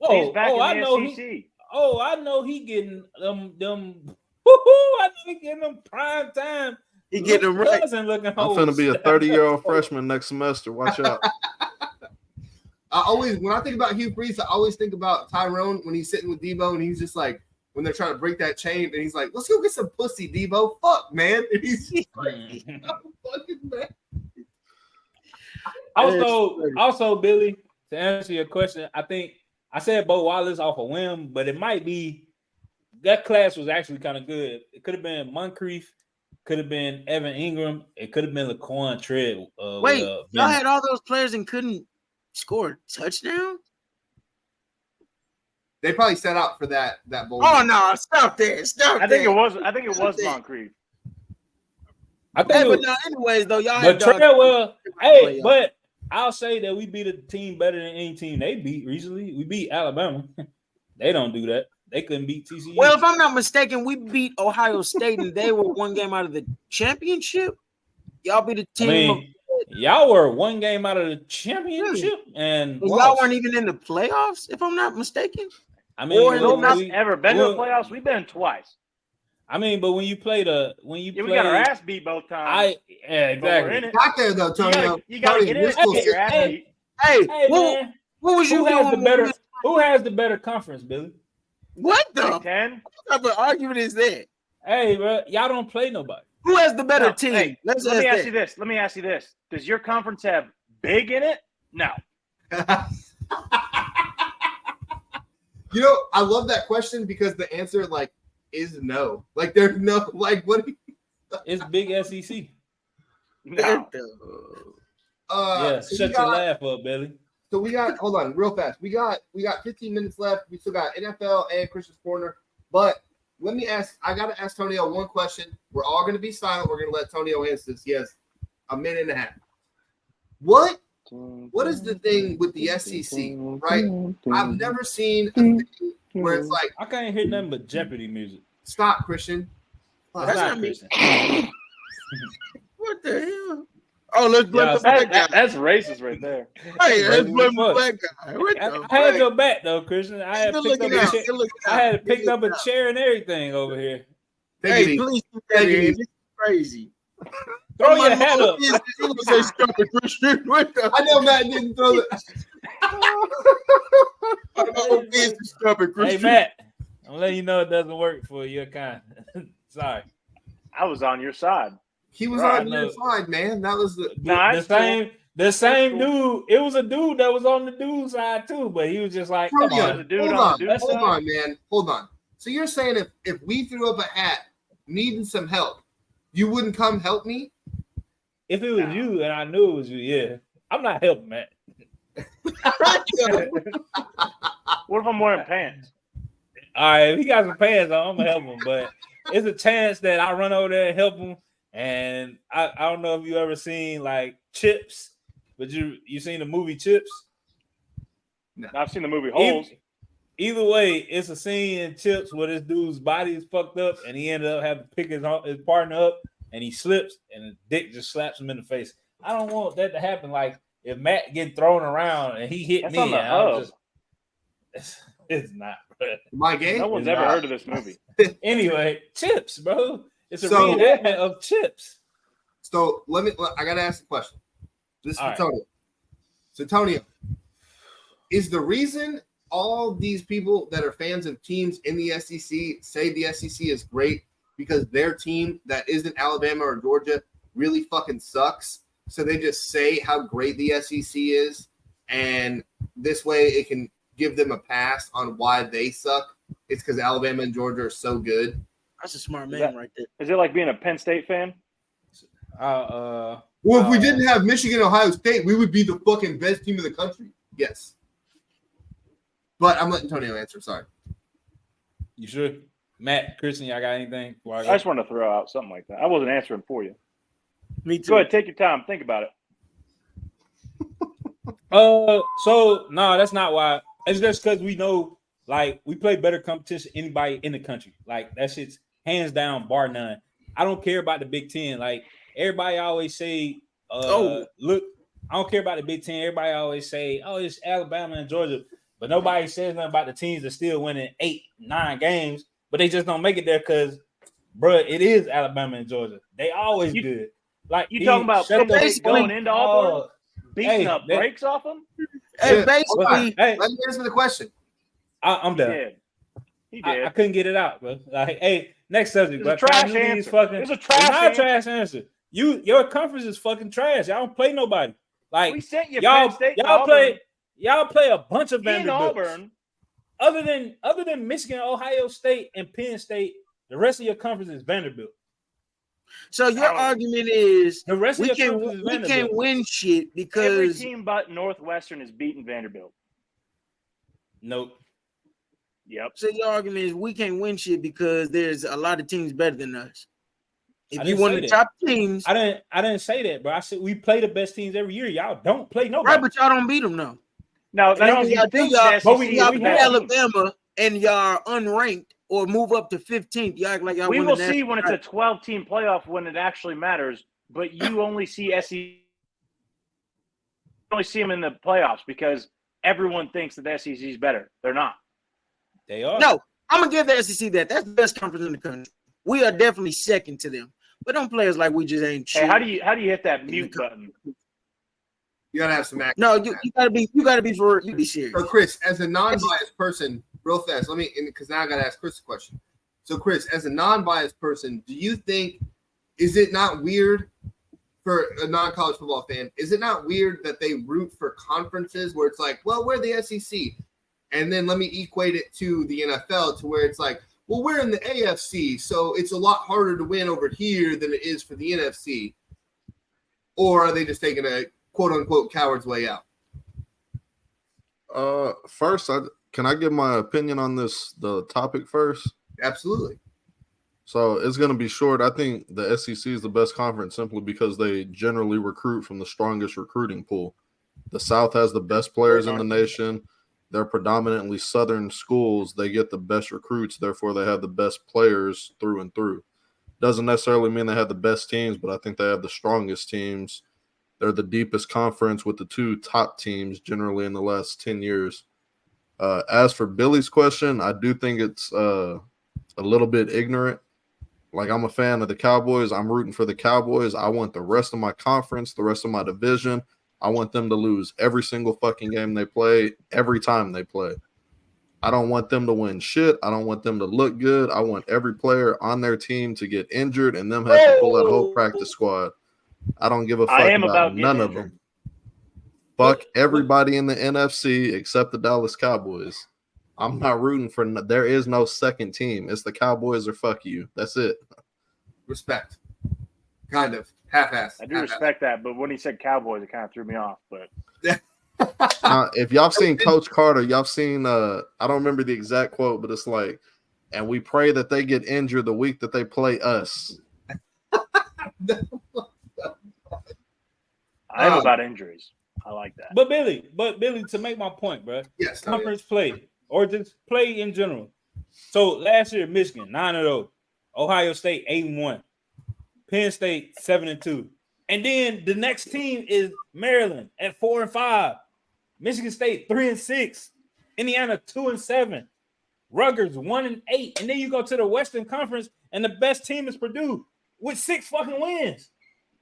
He's back in I the know SEC. I know he getting them. I know he getting them prime time. He getting them right. Looking I'm hoes. finna be a 30-year-old freshman next semester. Watch out. When I think about Hugh Freeze, I always think about Tyrone when he's sitting with Debo and he's just like, when they're trying to break that chain, and he's like, "Let's go get some pussy, Debo." Fuck, man. And he's just like, fucking man. Also, Billy, to answer your question, I think I said Bo Wallace off a whim, but it might be that class was actually kind of good. It could have been Moncrief, could have been Evan Ingram, it could have been Laquan Tread. Wait, y'all had all those players and couldn't score a touchdown? They probably set out for that bowl. Oh no, stop there. Stop I think there. it was Moncrief. I think Hey, it was, but no, anyways, though, y'all but had Treadwell, hey, playoff. but I'll say that we beat a team better than any team they beat recently. We beat Alabama. They don't do that. They couldn't beat TCU. Well, if I'm not mistaken, we beat Ohio State and they were one game out of the championship. Y'all beat a I team mean, y'all were one game out of the championship, and y'all lost. weren't even in the playoffs, if I'm not mistaken. I mean, or We've in not the- ever been to the playoffs. We've been twice. I mean, but when you play, We got our ass beat both times. But we're exactly. in it. Got there though, Tony. You gotta get in it and get your ass beat. Hey, Hey man, what was you who has the doing? better? Who has the better conference, Billy? What the Big Ten. type of argument is that? Hey, bro, y'all don't play nobody. Who has the better No, team? hey, Let's Let me ask ask you that. this. Let me ask you this. Does your conference have big in it? No. You know, I love that question because the answer like is no. Like there's no like what do you, It's big SEC. No. Yeah, so shut we your got, laugh up, Billy. so we got hold on real fast. We got 15 minutes left. We still got NFL and Christian's Corner. But let me ask, I gotta ask Tonio one question. We're all gonna be silent. We're gonna let Tonio answer this. He has a minute and a half. What is the thing with the SEC, right? I've never seen a thing where it's like, I can't hear nothing but Jeopardy music. stop, Christian. That's That's not not me. Christian. What the hell? Oh, let's blame Yeah, the black guy. That's racist right there. Hey, let's Racist blame as the fuck. black guy. What the I had fuck? your back though, Christian. I had Good picked up looking a out. chair. Good looking I had out. picked Good up a looking out. chair and everything over here. Take it Hey, easy. please do Take that, it man. easy. This is crazy. Throw My your hat Lord, up. He gonna say stop it, Christian. What the? I know Matt didn't throw it. Oh, please stop it, Hey Christian. Matt, I'm letting you know it doesn't work for your kind. Sorry. I was on your side. He was Right, on your no. side, man. That was the. Nah, The it's cool. same cool. dude. It was a dude that was on the dude side too, but he was just like, Bro, come yo, on. The dude hold on on, the dude hold side? on, man. Hold on. So you're saying if we threw up a hat needing some help, you wouldn't come help me? If it was No. you and I knew it was you, yeah. I'm not helping, Matt. What if I'm wearing pants? All right, if he got some pants on, I'm gonna help him. But it's a chance that I run over there and help him. And I don't know if you ever seen like Chips, but you seen the movie Chips? I've seen the movie Holes. Either way, it's a scene in Chips where this dude's body is fucked up, and he ended up having to pick his partner up, and he slips, and his dick just slaps him in the face. I don't want that to happen. Like if Matt get thrown around and he hit That's me, on the and I'm hub. just it's not, bro. Am I gay? No one's It's ever not. heard of this movie. Anyway, Chips, bro. It's a So- reenactment of Chips. So I gotta ask a question. This is All for right. Tony. So Tony, is the reason all these people that are fans of teams in the SEC say the SEC is great because their team that isn't Alabama or Georgia really fucking sucks? So they just say how great the SEC is, and this way it can give them a pass on why they suck. It's because Alabama and Georgia are so good. That's a smart man that- right there. Is it like being a Penn State fan? Well, if we didn't have Michigan, Ohio State, we would be the fucking best team in the country. Yes. But I'm letting Tony answer. Sorry. You sure? Matt, Christian, y'all got anything? I just wanted to throw out something like that. I wasn't answering for you. Me too. Go ahead, take your time. Think about it. So no, that's not why. It's just because we know, like, we play better competition than anybody in the country. Like, that shit's hands down, bar none. I don't care about the Big Ten. Like, everybody always say, look, I don't care about the Big Ten. Everybody always say, oh, it's Alabama and Georgia. But nobody says nothing about the teams that still winning 8-9 games, but they just don't make it there because, bro, it is Alabama and Georgia. They always good. Like, You talking about shut Penn the State going fuck into Auburn, up. beating Hey, up breaks off them? Hey, Shit. basically, Hey, Let me answer the question. I'm He done. did. He did. I couldn't get it out, bro. Like, hey, next subject. It's a But trash answer. It's a trash not answer. a trash answer. Your conference is fucking trash. Y'all don't play nobody. Like, We sent you y'all Penn State and y'all Auburn. play a bunch of In Vanderbilts. Auburn. Other than Michigan, Ohio State, and Penn State, the rest of your conference is Vanderbilt. so your argument is The rest of we your can't conference is we Vanderbilt. can't win shit Every because team but Northwestern is beating Vanderbilt. Nope. Yep. so your argument is we can't win shit because there's a lot of teams better than us. I If you didn't want say the that. top teams, I didn't say that, bro. I said we play the best teams every year. Y'all don't play nobody. right? But y'all don't beat them, no. Now, And then now when you y'all do, think y'all, the but SEC we- is y'all the beat best team. Alabama and y'all unranked or move up to 15th. Y'all act like y'all We won will the see national when it's a title. 12-team playoff when it actually matters. But you only see SEC. You only see them in the playoffs because everyone thinks that the SEC is better. They're not. They are. No, I'm gonna give the SEC that. That's the best conference in the country. We are definitely second to them. But don't play us like we just ain't shit. Hey, how do you hit that mute button? You gotta have some action. No, you gotta be for you be serious. So, Chris, as a non-biased person, real fast, because now I gotta ask Chris a question. So, Chris, as a non-biased person, do you think is it not weird for a non-college football fan? Is it not weird that they root for conferences where it's like, well, we're the SEC, and then let me equate it to the NFL to where it's like, well, we're in the AFC, so it's a lot harder to win over here than it is for the NFC. Or are they just taking a quote-unquote coward's way out? First, can I give my opinion on the topic first? Absolutely. So it's going to be short. I think the SEC is the best conference simply because they generally recruit from the strongest recruiting pool. The South has the best players in the nation. They're predominantly Southern schools. They get the best recruits. Therefore, they have the best players through and through. Doesn't necessarily mean they have the best teams, but I think they have the strongest teams. They're the deepest conference with the 2 top teams generally in the last 10 years. As for Billy's question, I do think it's a little bit ignorant. Like, I'm a fan of the Cowboys. I'm rooting for the Cowboys. I want the rest of my conference, the rest of my division. I want them to lose every single fucking game they play, every time they play. I don't want them to win shit. I don't want them to look good. I want every player on their team to get injured and them have to pull that whole practice squad. I don't give a fuck about none of them. Fuck everybody in the NFC except the Dallas Cowboys. I'm not rooting for – there is no second team. It's the Cowboys or fuck you. That's it. Respect. Kind of. Half-assed. I do respect that, but when he said Cowboys, it kind of threw me off. But if y'all seen Coach Carter, y'all seen I don't remember the exact quote, but it's like, and we pray that they get injured the week that they play us. I am about injuries. I like that. But Billy, to make my point, bro. Yes. Conference play or just play in general. So last year, Michigan 9-0, Ohio State 8-1, Penn State 7-2, and then the next team is Maryland at 4-5, Michigan State 3-6, Indiana 2-7, Rutgers 1-8, and then you go to the Western Conference and the best team is Purdue with 6 fucking wins.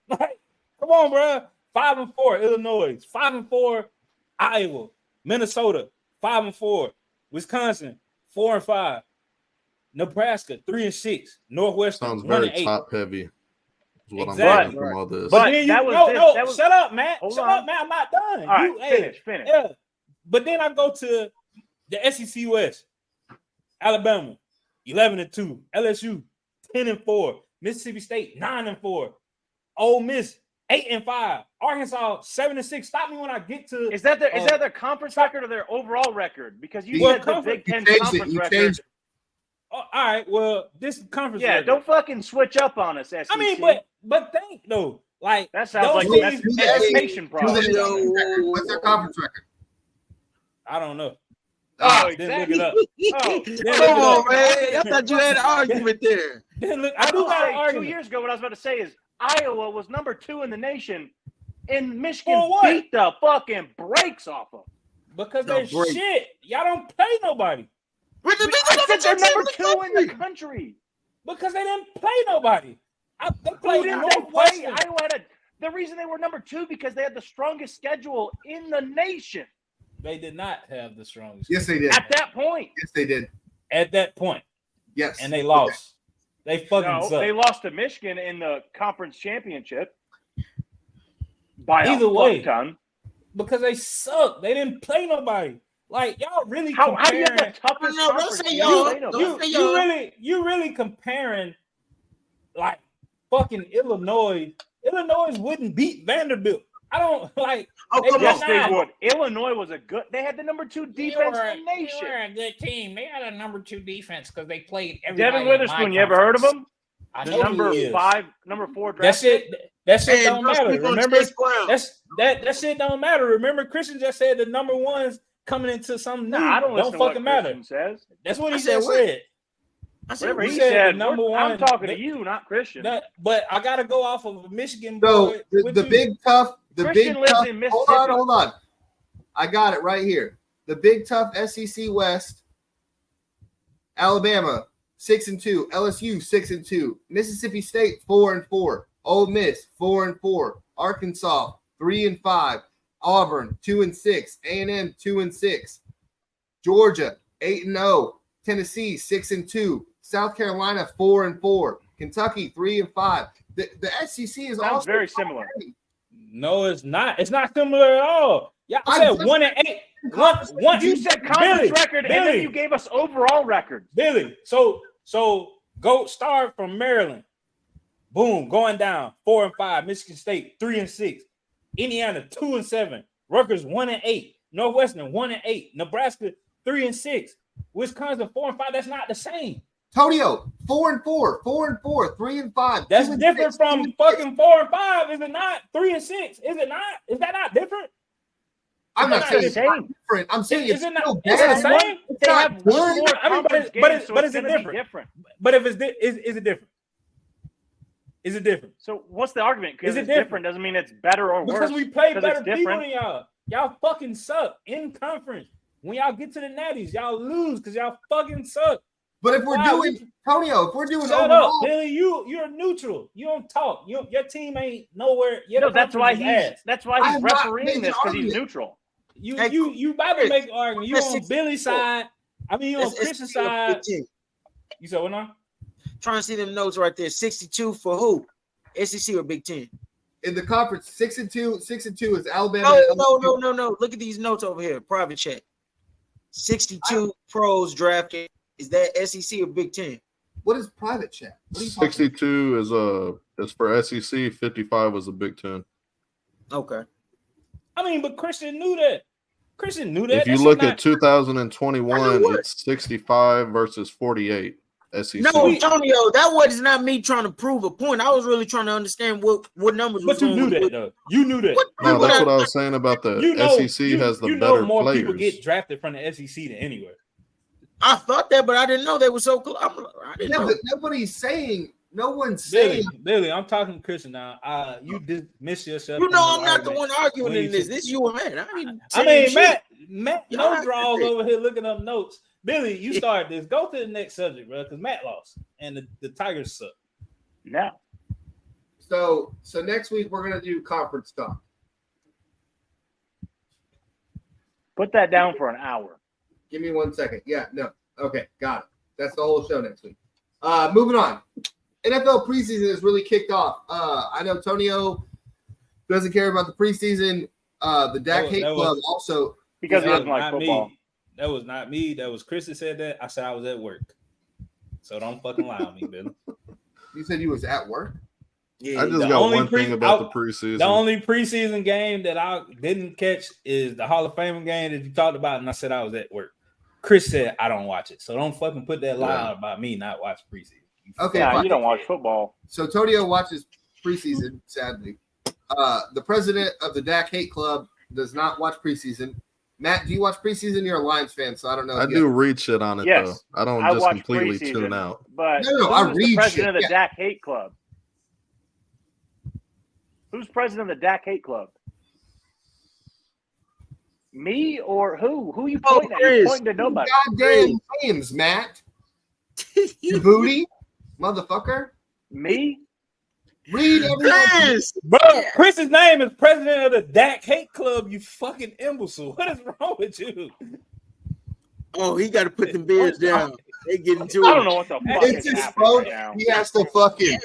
Like, come on, bro. 5-4 Illinois, 5-4 Iowa, Minnesota 5-4, Wisconsin 4-5, Nebraska 3-6, Northwestern sounds very 1-8. top heavy. Is what Exactly. I'm getting from all this. But then that you was shut up, Matt. Hold Shut on. up, Matt. I'm not done. all right, finish. Yeah. But then I go to the SEC West. Alabama 11-2, LSU 10-4, Mississippi State 9-4, Ole Miss 8-5, Arkansas 7-6. Stop me when I get to. Is that their conference record or their overall record? Because you said the Big Ten conference record. Oh, all right. Well, this conference. Yeah, record. don't fucking switch up on us, SEC. I mean, but think though, like that sounds like those that's teams- education problem. What's their conference record? I don't know. Oh, Then look exactly. it up. Oh, Come on, man. I thought you had an argument there. Then look, I do got an 2 argument. years ago, what I was about to say is Iowa was number 2 in the nation, and Michigan For what? beat the fucking brakes off them. Because No, they're break. shit. Y'all don't play nobody. I said they're number 2 in the country. Because they didn't play nobody. They Who played didn't they play? Northwestern. Iowa had the reason they were number 2 because they had the strongest schedule in the nation They did not have the strongest Yes, they did. at that point. Yes, they did. at that point, Yes. and they lost. They fucking No, suck. they lost to Michigan in the conference championship by Either a way. fuck ton. Because they suck. They didn't play nobody. Like y'all really How do you have comparing. the toughest No, don't conference? say You y'all. play nobody. Don't say You y'all. you really comparing like fucking Illinois. Illinois wouldn't beat Vanderbilt. I don't like. Oh, They come Yes, on. they would. Illinois was a good. They had the number 2 defense in the nation. a good team. They had a number 2 defense because they played Devin Witherspoon, you ever heard of him? I The know number he is. 5, number 4 draft. That shit. That shit Man, don't don't matter. sleep on Remember, Chase Brown. that shit don't matter. Remember, Christian just said the number 1's coming into something new. Nah, I don't listen to what fucking matter. Christian says. That's what he I just said what? said. I said, Whatever he he said said. the number I'm one- talking to but- you, not Christian. But I gotta go off of a Michigan So boy. the with you. big tough, the Christian big lives tough. in Hold Mississippi. on. I got it right here. The big tough SEC West. Alabama 6-2, LSU 6-2, Mississippi State 4-4, Ole Miss 4-4, Arkansas 3-5, Auburn 2-6, A&M 2-6, Georgia 8-0, Tennessee 6-2, South Carolina 4-4, Kentucky 3-5. The SEC is Sounds also very similar. No, it's not. It's not similar at all. Yeah, I I'm said just- 1-8. One. You said conference Billy, record, and then Billy. you gave us overall record. Billy. So go start from Maryland. Boom, going down 4-5. Michigan State 3-6. Indiana 2-7. Rutgers 1-8. Northwestern 1-8. Nebraska 3-6. Wisconsin 4-5. That's not the same. Tonio 4-4, 4-4, 3-5. That's 2-6, different from 2-6. fucking 4-5. Is it not? 3-6. Is it not? Is that not different? I'm not It's saying the it's not same. different. I'm saying Is it's it not- still is it bad. the same? It's They not have one good. more I mean, conference but game, so is it's it gonna be different? different. But if it's different? Is it different? So what's the argument? Because Is it it's different? different doesn't mean it's better or worse. Because we play 'Cause better it's people different. than y'all. Y'all fucking suck in conference. When y'all get to the natties, y'all lose because y'all fucking suck. But if we're Wow, doing Tonio, if we're doing Shut overall, up, Billy. You're neutral. You don't talk. Your team ain't nowhere. Your No, that's why conference is he's ass. that's why I he's have not refereeing made an this because he's argument. neutral. You about to make an argument. You on Billy's side. I mean, you on Chris's side. You said what now? Trying to see them notes right there. 62 for who? SEC or Big Ten? in the conference, 6-2. 6-2 is Alabama. No. Look at these notes over here. Private chat. 62 pros drafted. Is that SEC or Big Ten? What is private chat? What are you talking 62 is for SEC. 55 was the Big Ten. Okay. I mean, but Christian knew that. Christian knew that. If you That look shit at 2021, it's 65 versus 48 SEC. No, Antonio, that was not me trying to prove a point. I was really trying to understand what numbers. But you knew that, though. You knew that. No, that's what I was saying about the SEC has the better more players. people get drafted from the SEC than anywhere. I thought that, but I didn't know they were so close. I didn't know. But nobody's saying. No one's Billy, saying. Billy, I'm talking to Christian now. You dismiss yourself. You know, from I'm the not the argument one arguing when in you this. took- This you and Matt. I mean, Matt, Y'all no draws had it. over here looking up notes. Billy, you started this. Go to the next subject, bro, because Matt lost and the Tigers suck. Now, So next week we're gonna do conference talk. put that down for an hour. Give me 1 second. Yeah, no. Okay, got it. That's the whole show next week. Moving on. NFL preseason has really kicked off. I know Tonio doesn't care about the preseason. The Dak Hate Club also. Because he That doesn't was like not football. me. That was not me. That was Chris that said that. I said I was at work. So don't fucking lie on me, Billy. You said you was at work? Yeah, I just The got only one thing about the preseason. The only preseason game that I didn't catch is the Hall of Fame game that you talked about, and I said I was at work. Chris said I don't watch it, so don't fucking put that lie out about me not watching preseason. Okay, Yeah, fine. you don't watch football. So Tonio watches preseason, sadly. The president of the Dak Hate Club does not watch preseason. Matt, do you watch preseason? You're a Lions fan, so I don't know. I do read shit on it, Yes, though. I don't I just watch completely preseason, tune out. But No, I who's read the president shit, of the Dak Hate Club? Who's president of the Dak Hate Club? Me or who? Who you pointing at? You're Chris. pointing to nobody. Goddamn names, Matt. You booty, motherfucker. Me? Read everyone. Chris. Bro, Chris's name is president of the Dak Hate Club. You fucking imbecile. What is wrong with you? Oh, he got to put them beers down. They get into it. I don't know what the fuck It's is his happening phone. right now. He has to fucking.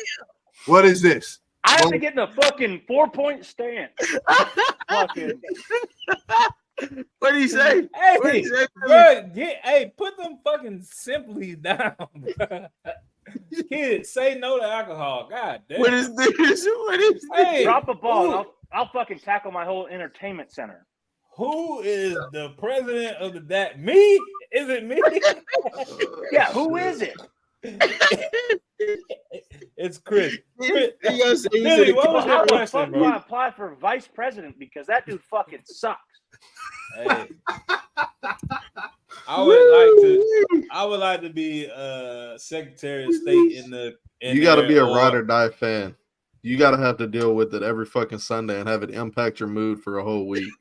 What is this? I have to get in a fucking 4-point stance. Fucking What did he say? Hey, What did he say? bro, put them fucking simply down, bro. Kids, say no to alcohol. God damn. What is this? What is this? Hey, drop a ball. who- And I'll fucking tackle my whole entertainment center. Who is the president of the Dak? Me? Is it me? Yeah, who is it? It's Chris. Chris. He gonna say he's Billy, in the what was Well, your how the question, fuck do bro? I apply for vice president? Because that dude fucking sucks. Hey. I would like to be Secretary of State in the. You got to be a ride or die fan. You got to have to deal with it every fucking Sunday and have it impact your mood for a whole week.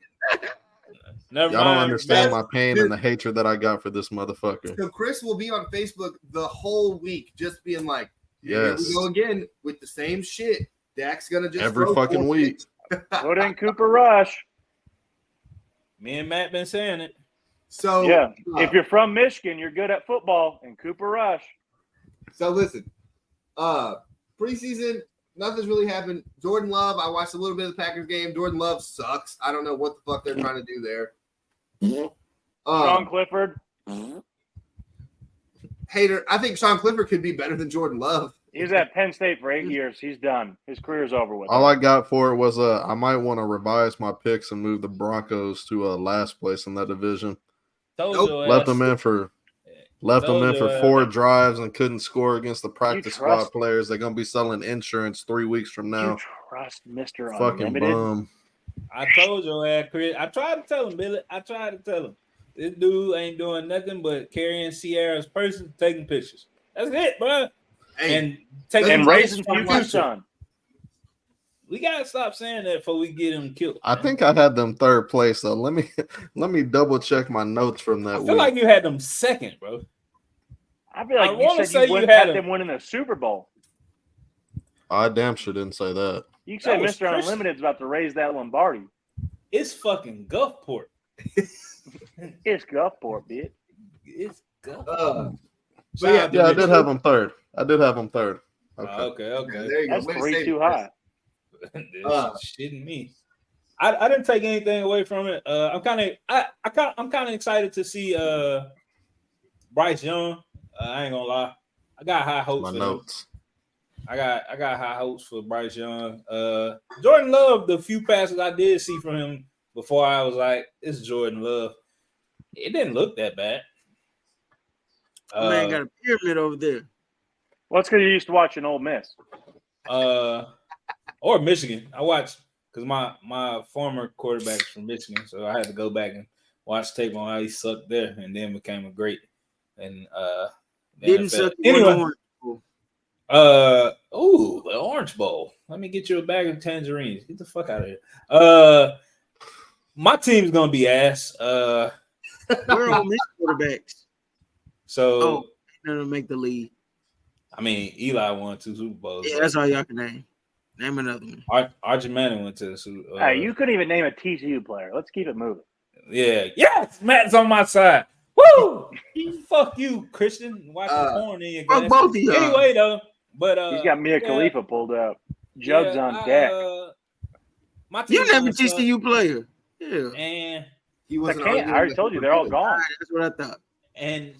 Never Y'all don't mind, understand man. my pain and the hatred that I got for this motherfucker. So Chris will be on Facebook the whole week, just being like, Yes. "Here we go again with the same shit." Dak's gonna just Every throw fucking 4 week. picks. Put in Cooper Rush. Me and Matt been saying it. So Yeah. If you're from Michigan, you're good at football. And Cooper Rush. So listen, preseason, nothing's really happened. Jordan Love, I watched a little bit of the Packers game. Jordan Love sucks. I don't know what the fuck they're trying to do there. Sean Clifford. Hater, I think Sean Clifford could be better than Jordan Love. He was at Penn State for 8 years. He's done. His career's over with. All I got for it was I might want to revise my picks and move the Broncos to last place in that division. Told Nope. your Left ass. them in for Told your 4 ass. drives and couldn't score against the practice squad trust- players. They're gonna be selling insurance 3 weeks from now. You trust Mr. Fucking Unlimited? bum. I told your ass, Chris. I tried to tell him, Billy. I tried to tell him. This dude ain't doing nothing but carrying Sierra's person, taking pictures. That's it, bro. Hey, and take And him raising from future future. son. We gotta stop saying that before we get him killed. I man. think I had them third place though. Let me double check my notes from that I week. feel like you had them second, bro. I feel I like you wanna said say you you wouldn't had have him. them winning the Super Bowl. I damn sure didn't say that. You said was Mr. Christian. Unlimited's about to raise that Lombardi. It's fucking Gulfport. It's Gulfport, bitch. It's Gulfport. But Shout out to Yeah, I Mitch. did have them third. Okay. Okay. there you go. That's Way to 3 save too it. high. This shitting me. I didn't take anything away from it. I'm kind of excited to see Bryce Young. I ain't gonna lie. I got high hopes My for him. notes. I got high hopes for Bryce Young. Jordan Love, the few passes I did see from him before, I was like, "It's Jordan Love." It didn't look that bad. Man got a pyramid over there. Well, it's because you used to watch an Ole Miss. Or Michigan. I watched because my former quarterback is from Michigan, so I had to go back and watch tape on how he sucked there, and then became a great. And Didn't suck. Anyway, the Orange Bowl. Let me get you a bag of tangerines. Get the fuck out of here. My team's gonna be ass. We're on Miss quarterbacks. So Gonna make the league. I mean, Eli won 2 Super Bowls. Yeah, that's all y'all can name. Name another one. Archie Manning went to the Super Bowl. Hey, you couldn't even name a TCU player. Let's keep it moving. Yeah. Yes, Matt's on my side. Woo! Fuck you, Christian. Watch the porn in your Fuck glass. both of y'all. Anyway, though, but He's got Mia Khalifa pulled up. Jugs on deck. My team You never TCU player. Yeah. And He I wasn't can't. I already arguing told you with they're all you. gone. That's what I thought. and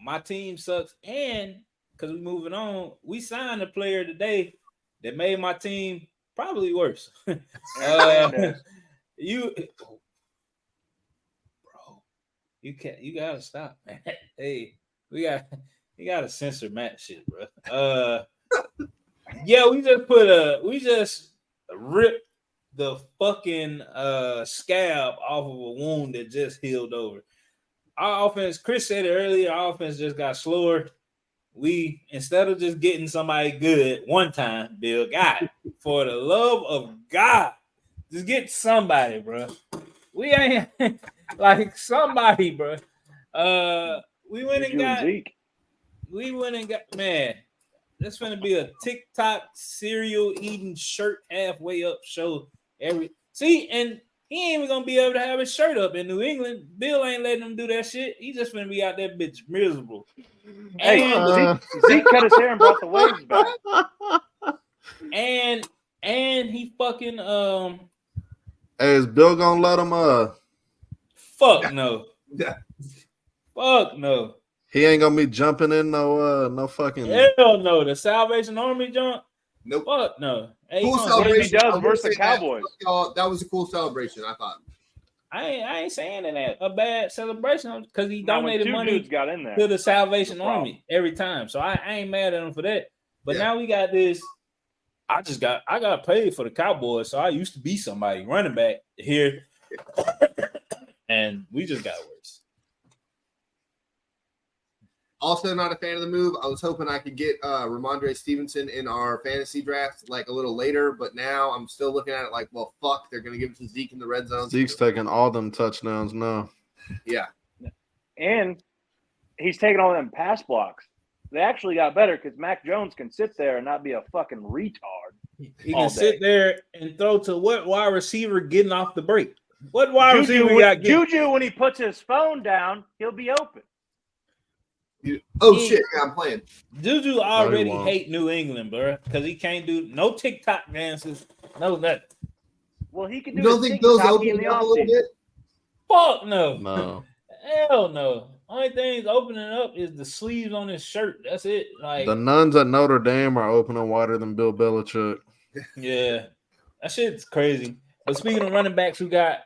my team sucks. And because we're moving on, we signed a player today that made my team probably worse. You gotta stop, man. Hey, you gotta censor Matt shit, bro. Yeah, we just ripped the fucking scab off of a wound that just healed over. Our offense, Chris said it earlier, our offense just got slower. We, instead of just getting somebody good one time, Bill, God, for the love of God, just get somebody, bro. We ain't like somebody, bro. We went and got Zeke. Man. That's gonna be a TikTok cereal eating shirt halfway up show. And he ain't even gonna be able to have his shirt up in New England. Bill ain't letting him do that shit. He just gonna be out there bitch miserable. Hey, And Zeke cut his hair and brought the waves back. and he fucking Hey, is Bill gonna let him fuck no. Yeah. Fuck no. he ain't gonna be jumping in no fucking Hell no. The Salvation Army jump? Nope. Fuck no. Hey, Cool he gonna- What if he celebration. does I will versus the say that, Cowboys? y'all, that was a cool celebration, I thought. I ain't saying that a bad celebration because he Now, when donated two money dudes got in there. to the Salvation No problem. Army every time. So I ain't mad at him for that. But Yeah. now we got this. I got paid for the Cowboys, so I used to be somebody running back here, and we just got worse. Also, not a fan of the move. I was hoping I could get Ramondre Stevenson in our fantasy draft like a little later, but now I'm still looking at it like, well, fuck, they're going to give it to Zeke in the red zone. Zeke's taking all them touchdowns now. Yeah. And he's taking all them pass blocks. They actually got better because Mac Jones can sit there and not be a fucking retard. He All can sit day. there and throw to what wide receiver getting off the break? What wide receiver we got getting? Juju, when he puts his phone down, he'll be open. Oh, shit. Yeah, I'm playing. Juju already won't. hate New England, bro, because he can't do no TikTok dances, no nothing. Well, he can do You don't his think Bill's TikTok in opening the up a little offseason. bit? Fuck no. No. Hell no. Only thing opening up is the sleeves on his shirt. That's it. Like, The nuns at Notre Dame are opening wider than Bill Belichick. yeah, that shit's crazy. But speaking of running backs, who got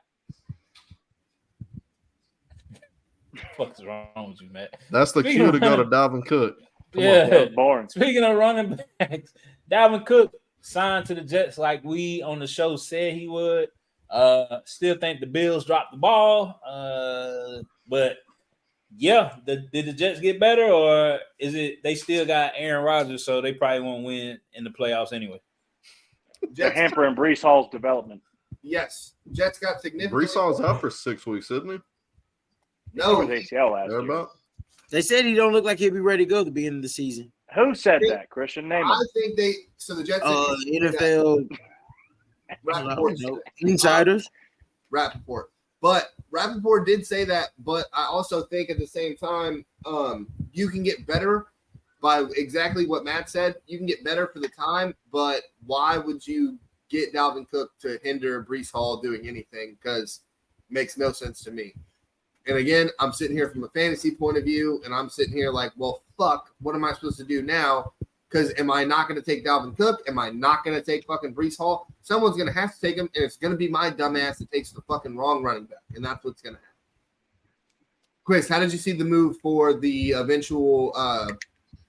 what's wrong with you, Matt? That's the Speaking cue of to go to running- Dalvin Cook. That Yeah. was boring. Speaking of running backs, Dalvin Cook signed to the Jets like we on the show said he would. Still think the Bills dropped the ball, but Yeah, did the Jets get better, or is it they still got Aaron Rodgers, so they probably won't win in the playoffs anyway? They're Jets, hampering Brees Hall's development. yes, Jets got significantly. Brees Hall's out for 6 weeks, isn't he? No, He tore his ACL last year. Thereabout? They said he don't look like he'll be ready to go at the beginning of the season. Who said that, Christian? Name I him. think they. So the Jets. NFL Rappaport, insiders. Rappaport. But Rappaport did say that. But I also think at the same time, you can get better by exactly what Matt said. You can get better for the time, but why would you get Dalvin Cook to hinder Brees Hall doing anything? Because it makes no sense to me. And again, I'm sitting here from a fantasy point of view, and I'm sitting here like, well, fuck, what am I supposed to do now? Because am I not going to take Dalvin Cook? Am I not going to take fucking Brees Hall? Someone's going to have to take him, and it's going to be my dumbass that takes the fucking wrong running back, and that's what's going to happen. Chris, how did you see the move for the eventual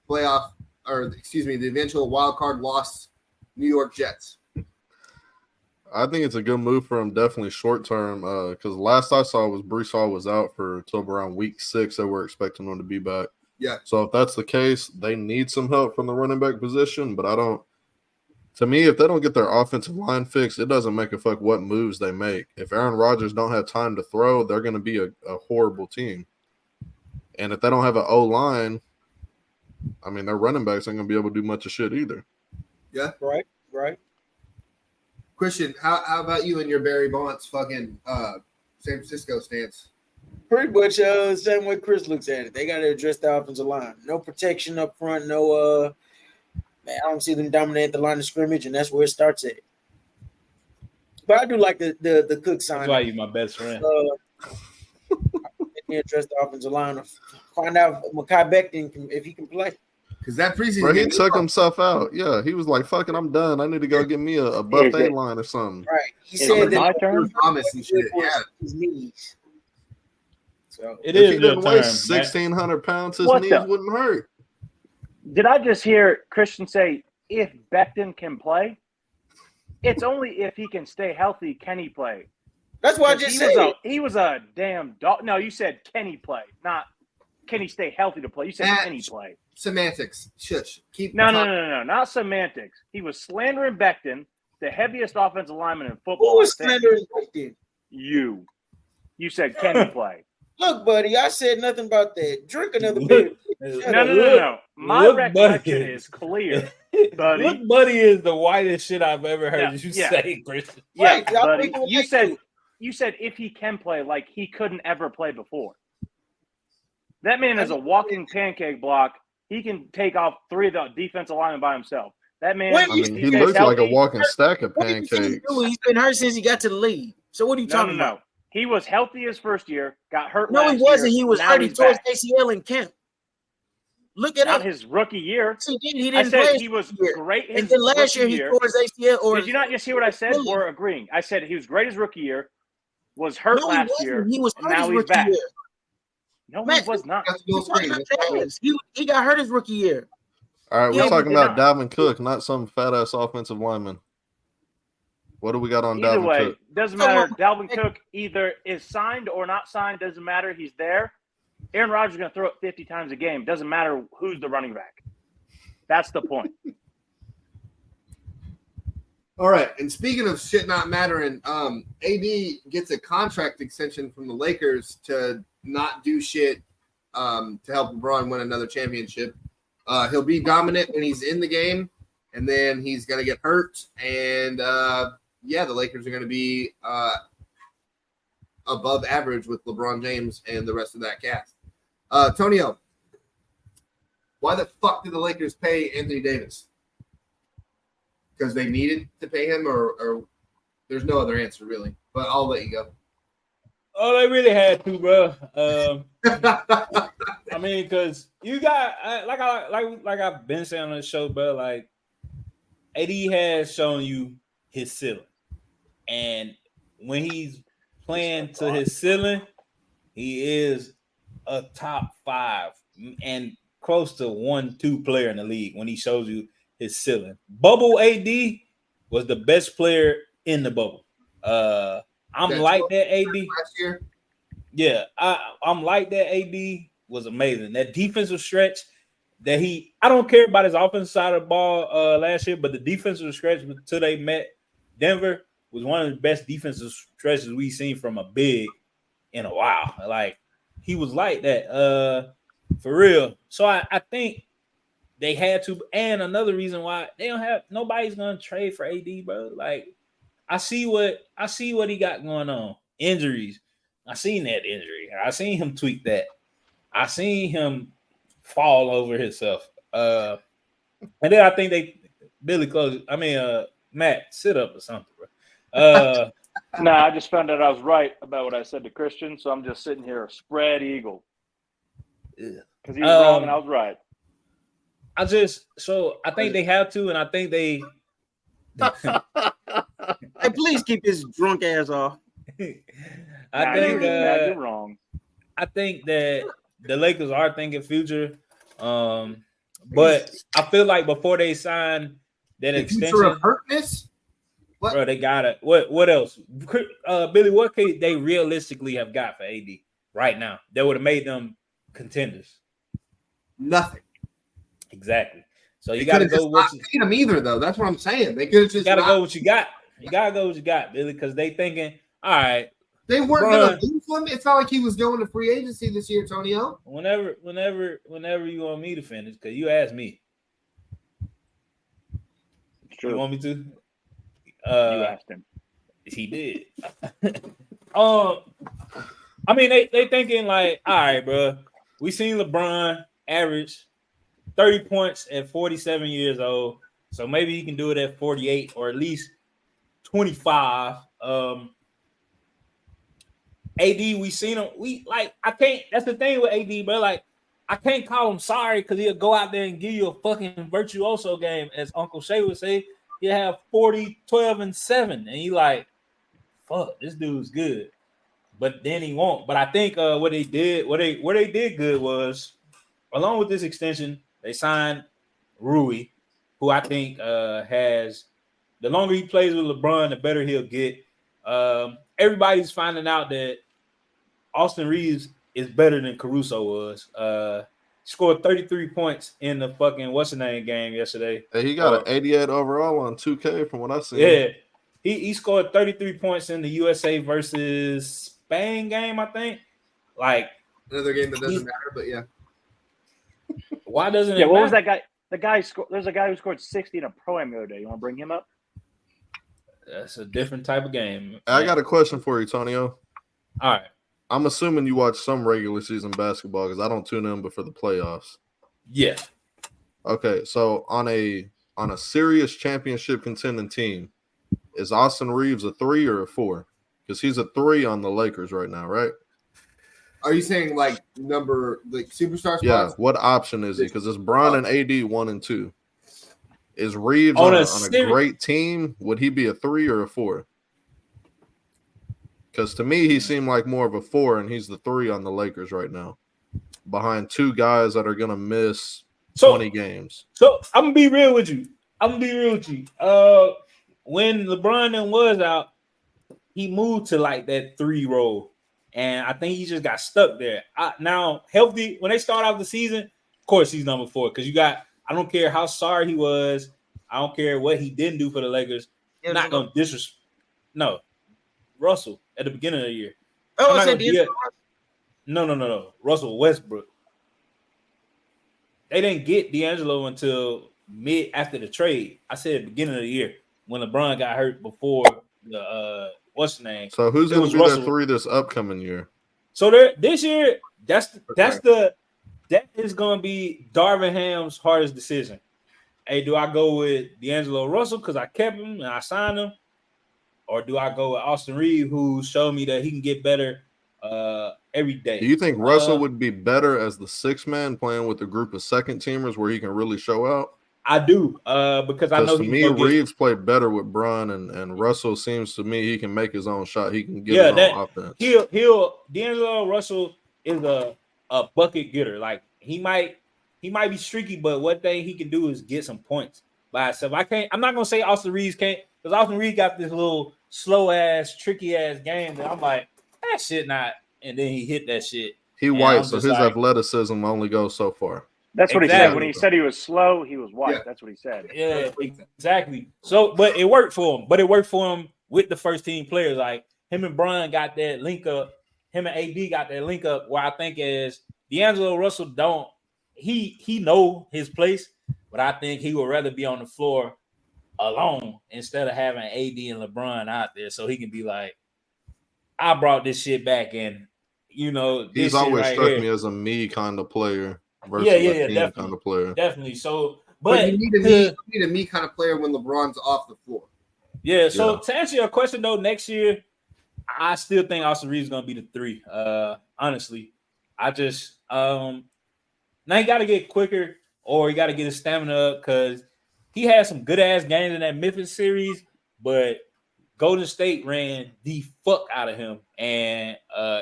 the eventual wild card loss New York Jets? I think it's a good move for him, definitely short term. Because last I saw was Brees Hall was out for till around week 6 that we're expecting him to be back. Yeah. So if that's the case, they need some help from the running back position. But to me, if they don't get their offensive line fixed, it doesn't make a fuck what moves they make. If Aaron Rodgers don't have time to throw, they're going to be a horrible team. And if they don't have an O-line, I mean, their running backs ain't going to be able to do much of shit either. Yeah. Right. Christian, how about you and your Barry Bonds fucking San Francisco stance? Pretty much same way Chris looks at it. They got to address the offensive line. No protection up front. No, man, I don't see them dominate the line of scrimmage, and that's where it starts at. But I do like the Cook sign. That's why you're my best friend. They address the offensive line. Find out Mekhi Becton if he can play. Because that preseason Bro, he game took himself out. Yeah, he was like, fucking, I'm done. I need to go get me a buffet line or something. Right. He Is said it that my turn? Thomas and shit. Yeah. his knees. So It If is he your didn't turn. weigh Matt. 1,600 pounds, his What knees the- wouldn't hurt. Did I just hear Christian say, if Becton can play? It's only if he can stay healthy can he play. that's why I just said He was a damn dog. No, you said can he play, not can he stay healthy to play. You said Matt, can he play. Semantics. Shush. Keep No, talking. not semantics. He was slandering Becton, the heaviest offensive lineman in football. who was I think. slandering Becton? You. You said can he play? Look, buddy, I said nothing about that. Drink another Look, beer. No. My Look, recollection buddy. is clear, buddy. Look, buddy is the whitest shit I've ever heard you Yeah. say, Christian. Yeah, Right, y'all buddy. people You like said if he can play, like he couldn't ever play before. That man is a walking pancake block. He can take off 3 of the defensive linemen by himself. That man. Wait, I mean, he stays looks like a healthy. walking stack of What do you think he's pancakes. doing? He's been hurt since he got to the league. So what are you No. talking about? He was healthy his first year. Got hurt. No, last he wasn't. Year, He was now hurt. He he's tore his back. ACL in camp. Look at Not it. his rookie year. He I didn't said play he was his year. great. His And then last year rookie he tore his ACL. Or Did you not just hear what I said? Really? We're agreeing. I said he was great his rookie year. Was hurt no, he last wasn't. year. He was and hurt now his he's rookie back. year. No, Matt, he was not. Got to go screen. He got hurt his rookie year. All right, Yeah, we're talking he did about Dalvin Cook, not some fat-ass offensive lineman. What do we got on Either Dalvin way, Cook? doesn't Come matter. on. Dalvin Cook either is signed or not signed. Doesn't matter. He's there. Aaron Rodgers is going to throw it 50 times a game. Doesn't matter who's the running back. That's the point. All right. And speaking of shit not mattering, AD gets a contract extension from the Lakers to not do shit to help LeBron win another championship. He'll be dominant when he's in the game, and then he's going to get hurt. And, the Lakers are going to be above average with LeBron James and the rest of that cast. Tonio, why the fuck did the Lakers pay Anthony Davis? Because they needed to pay him, or there's no other answer really. But I'll let you go. Oh, they really had to, bro. I mean, because you got like I've been saying on the show, bro. Like AD has shown you his ceiling, and when he's playing to his ceiling, he is a top 5 and close to 1-2 player in the league. When he shows you his ceiling, bubble AD was the best player in the bubble. I'm like that AD. Last year, Yeah, I'm like that AD. was amazing. That defensive stretch that I don't care about his offensive side of the ball last year, but the defensive stretch until they met Denver was one of the best defensive stretches we've seen from a big in a while. Like he was like that for real. So I think they had to, and another reason why they don't have nobody's gonna trade for AD, bro. Like I see what he got going on. Injuries. I seen that injury. I seen him tweak that. I seen him fall over himself. And then I think Billy close. I mean, Matt, sit up or something, bro. Nah, I just found out I was right about what I said to Christian, so I'm just sitting here spread eagle. Because he was wrong and I was right. I think they have to, and I think they. Hey, please keep his drunk ass off. I think you're wrong. I think that the Lakers are thinking future, but I feel like before they sign that extension, future of hurtness. What? Bro, they got it. What else? Billy, what could they realistically have got for AD right now that would have made them contenders? Nothing. Exactly. So you got to go with them either, though. That's what I'm saying. They could have just go what you got. You got to go what you got, Billy, because they thinking, all right. They weren't going to lose him. It's not like he was going to free agency this year, Antonio. Whenever you want me to finish, because you asked me. True. You want me to? You asked him. He did. I mean, they thinking like, all right, bro. We seen LeBron average 30 points at 47 years old, so maybe he can do it at 48 or at least 25. AD, we seen him. I can't. That's the thing with AD, bro. Like, I can't call him sorry because he'll go out there and give you a fucking virtuoso game, as Uncle Shay would say. He'll have 40, 12, and 7, and you like, fuck, this dude's good. But then he won't. But I think what they did good was, along with this extension, they signed Rui, who I think has the longer he plays with LeBron, the better he'll get. Everybody's finding out that Austin Reeves is better than Caruso was. Scored 33 points in the fucking what's-the-name game yesterday. Hey, he got an 88 overall on 2K from what I see. Yeah, he scored 33 points in the USA versus Spain game, I think. Like another game that doesn't matter, but yeah. Why doesn't it what matter? was that guy? There's a guy who scored 60 in a pro-am the other day. You want to bring him up? That's a different type of game. I got a question for you, Tonio. All right. I'm assuming you watch some regular season basketball because I don't tune in but for the playoffs. Yeah. Okay, so on a serious championship contending team, is Austin Reeves a 3 or a 4? Because he's a 3 on the Lakers right now, right? Are you saying like superstar spots? Yeah. What option is he? Because it's Bron and AD 1 and 2. Is Reeves on a great team? Would he be a 3 or a 4? Because to me, he seemed like more of a 4, and he's the 3 on the Lakers right now, behind 2 guys that are gonna miss 20 games. So I'm gonna be real with you. When LeBron was out, he moved to like that 3 role, and I think he just got stuck there. Now healthy when they start off the season, of course he's number 4 because you got. I don't care how sorry he was. I don't care what he didn't do for the Lakers. Not gonna disrespect. No, Russell at the beginning of the year. Oh, I said No. Russell Westbrook. They didn't get D'Angelo until mid after the trade. I said at the beginning of the year when LeBron got hurt before the what's the name? So who's going to be their 3 this upcoming year? So this year, that is going to be Darvin Ham's hardest decision. Hey, do I go with D'Angelo Russell because I kept him and I signed him? Or do I go with Austin Reeves, who showed me that he can get better every day? Do you think Russell would be better as the 6th man playing with a group of second teamers where he can really show out? I do, because I know to me, Reeves played better with Bron, and Russell seems to me he can make his own shot. He can get his own offense. D'Angelo Russell is a bucket getter. Like he might be streaky, but one thing he can do is get some points by himself. I'm not gonna say Austin Reeves can't, because Austin Reeves got this little slow ass, tricky ass game that I'm like, that shit not, and then he hit that shit. He And white, I'm so just his like- athleticism only goes so far. That's what he said. Exactly. When he said he was slow, he was white. Yeah. That's what he said. Yeah, exactly. So, but it worked for him. But it worked for him with the first team players. Like him and Bron got that link up. Him and AD got that link up. Where I think is D'Angelo Russell don't. He know his place, but I think he would rather be on the floor alone instead of having AD and LeBron out there, so he can be like, I brought this shit back, and this He's shit always right struck here. me as a me kind of player versus Yeah, a team definitely. kind of player. Definitely. So, But but you need a me kind of player when LeBron's off the floor. yeah. So Yeah. to answer your question though, next year, I still think Austin Reeves is gonna be the 3. Honestly, I just now he got to get quicker or he got to get his stamina up because he had some good ass games in that Memphis series, but Golden State ran the fuck out of him, and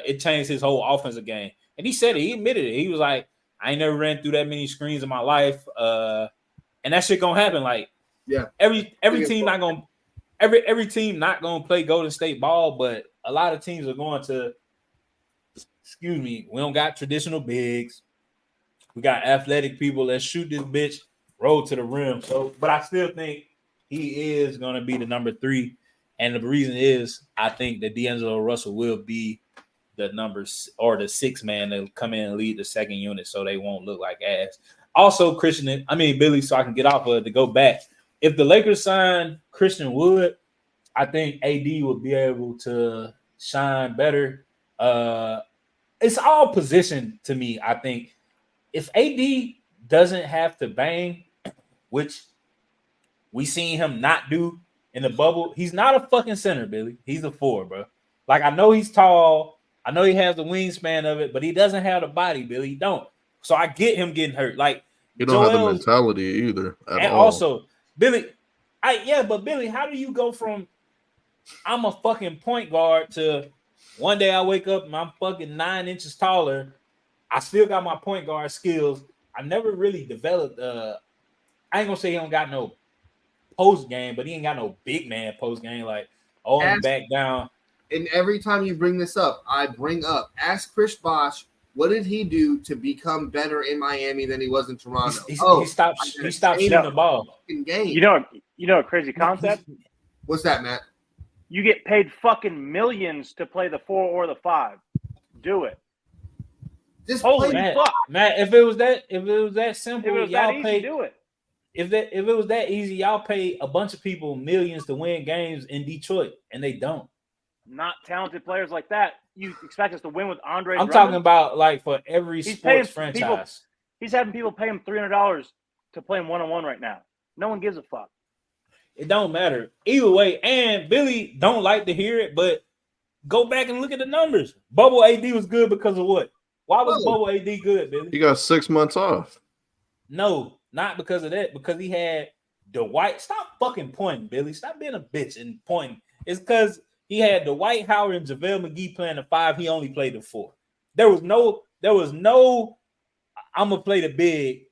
it changed his whole offensive game. And he said it. He admitted it. He was like, "I ain't never ran through that many screens in my life, and that shit gonna happen." Like, Yeah, every team not gonna every team not gonna play Golden State ball, but a lot of teams are going to. Excuse me. We don't got traditional bigs. We got athletic people. Let's shoot this bitch, roll to the rim. So, but I still think he is gonna be the number 3. And the reason is I think that D'Angelo Russell will be the numbers or the 6 man to come in and lead the second unit so they won't look like ass. Also, Billy, so I can get off of it to go back. If the Lakers sign Christian Wood, I think AD will be able to shine better. It's all position to me, I think. If AD doesn't have to bang, which we seen him not do in the bubble, he's not a fucking center, Billy. He's a 4, bro. Like, I know he's tall. I know he has the wingspan of it, but he doesn't have the body, Billy. He don't. So I get him getting hurt. Like, He don't have the mentality either at and all. also, Billy, but Billy, how do you go from I'm a fucking point guard to one day I wake up and I'm fucking 9 inches taller. I still got my point guard skills. I never really developed. I ain't gonna say he don't got no post game, but he ain't got no big man post game. Like, I'm back down. And every time you bring this up, ask Chris Bosh, what did he do to become better in Miami than he was in Toronto? He stopped shooting the ball. Game. You know a crazy concept? What's that, Matt? You get paid fucking millions to play the 4 or the 5. Do it. Just Holy play. fuck. Matt, if it was that simple, If it was y'all that easy, pay. do it. If it was that easy, y'all pay a bunch of people millions to win games in Detroit, and they don't. Not talented players like that. You expect us to win with Andre I'm Drummond? talking about like for every He's sports paying franchise. He's having people pay him $300 to play him one-on-one right now. No one gives a fuck. It don't matter. Either way, and Billy don't like to hear it, but go back and look at the numbers. Bubble AD was good because of what? Why was Bubble AD good, Billy? He got 6 months off. No, not because of that. Because he had Dwight. Stop fucking pointing, Billy. Stop being a bitch and pointing. It's because he had Dwight Howard and JaVale McGee playing the 5. He only played the 4. There was no I'm gonna play the big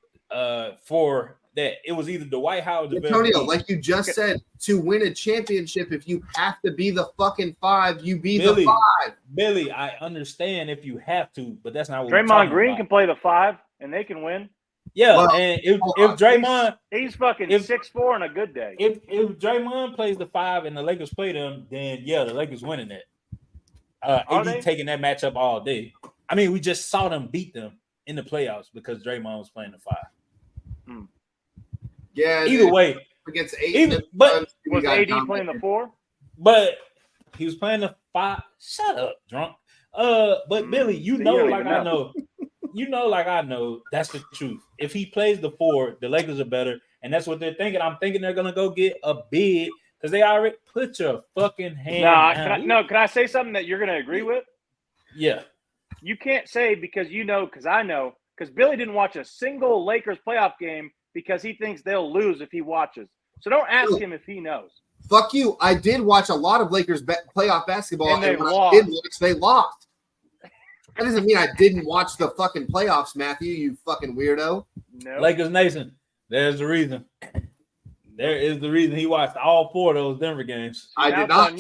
for that. It was either Dwight Howard or Antonio, McGee. like you just said, to win a championship, if you have to be the fucking 5, you be Billy, the 5. Billy, I understand if you have to, but that's not what Draymond Green can play the 5, and they can win. Yeah, well, and if Draymond, he's fucking 6'4" on a good day. If Draymond plays the 5 and the Lakers play them, then yeah, the Lakers winning that. AD taking that matchup all day. I mean, we just saw them beat them in the playoffs because Draymond was playing the 5. Yeah. Either way, against 8. Was AD playing the 4? But he was playing the 5. Shut up, drunk. But Billy, I know that's the truth. If he plays the 4, the Lakers are better, and that's what they're thinking. I'm thinking they're gonna go get a bid because they already put your fucking hand down. Can I say something that you're gonna agree with? Yeah. You can't say because I know, because Billy didn't watch a single Lakers playoff game because he thinks they'll lose if he watches. So don't ask him if he knows. Fuck you. I did watch a lot of Lakers playoff basketball, and when I did watch, they lost. That doesn't mean I didn't watch the fucking playoffs, Matthew, you fucking weirdo. No. Lakers Nation. There's the reason. There is the reason he watched all 4 of those Denver games. I did not.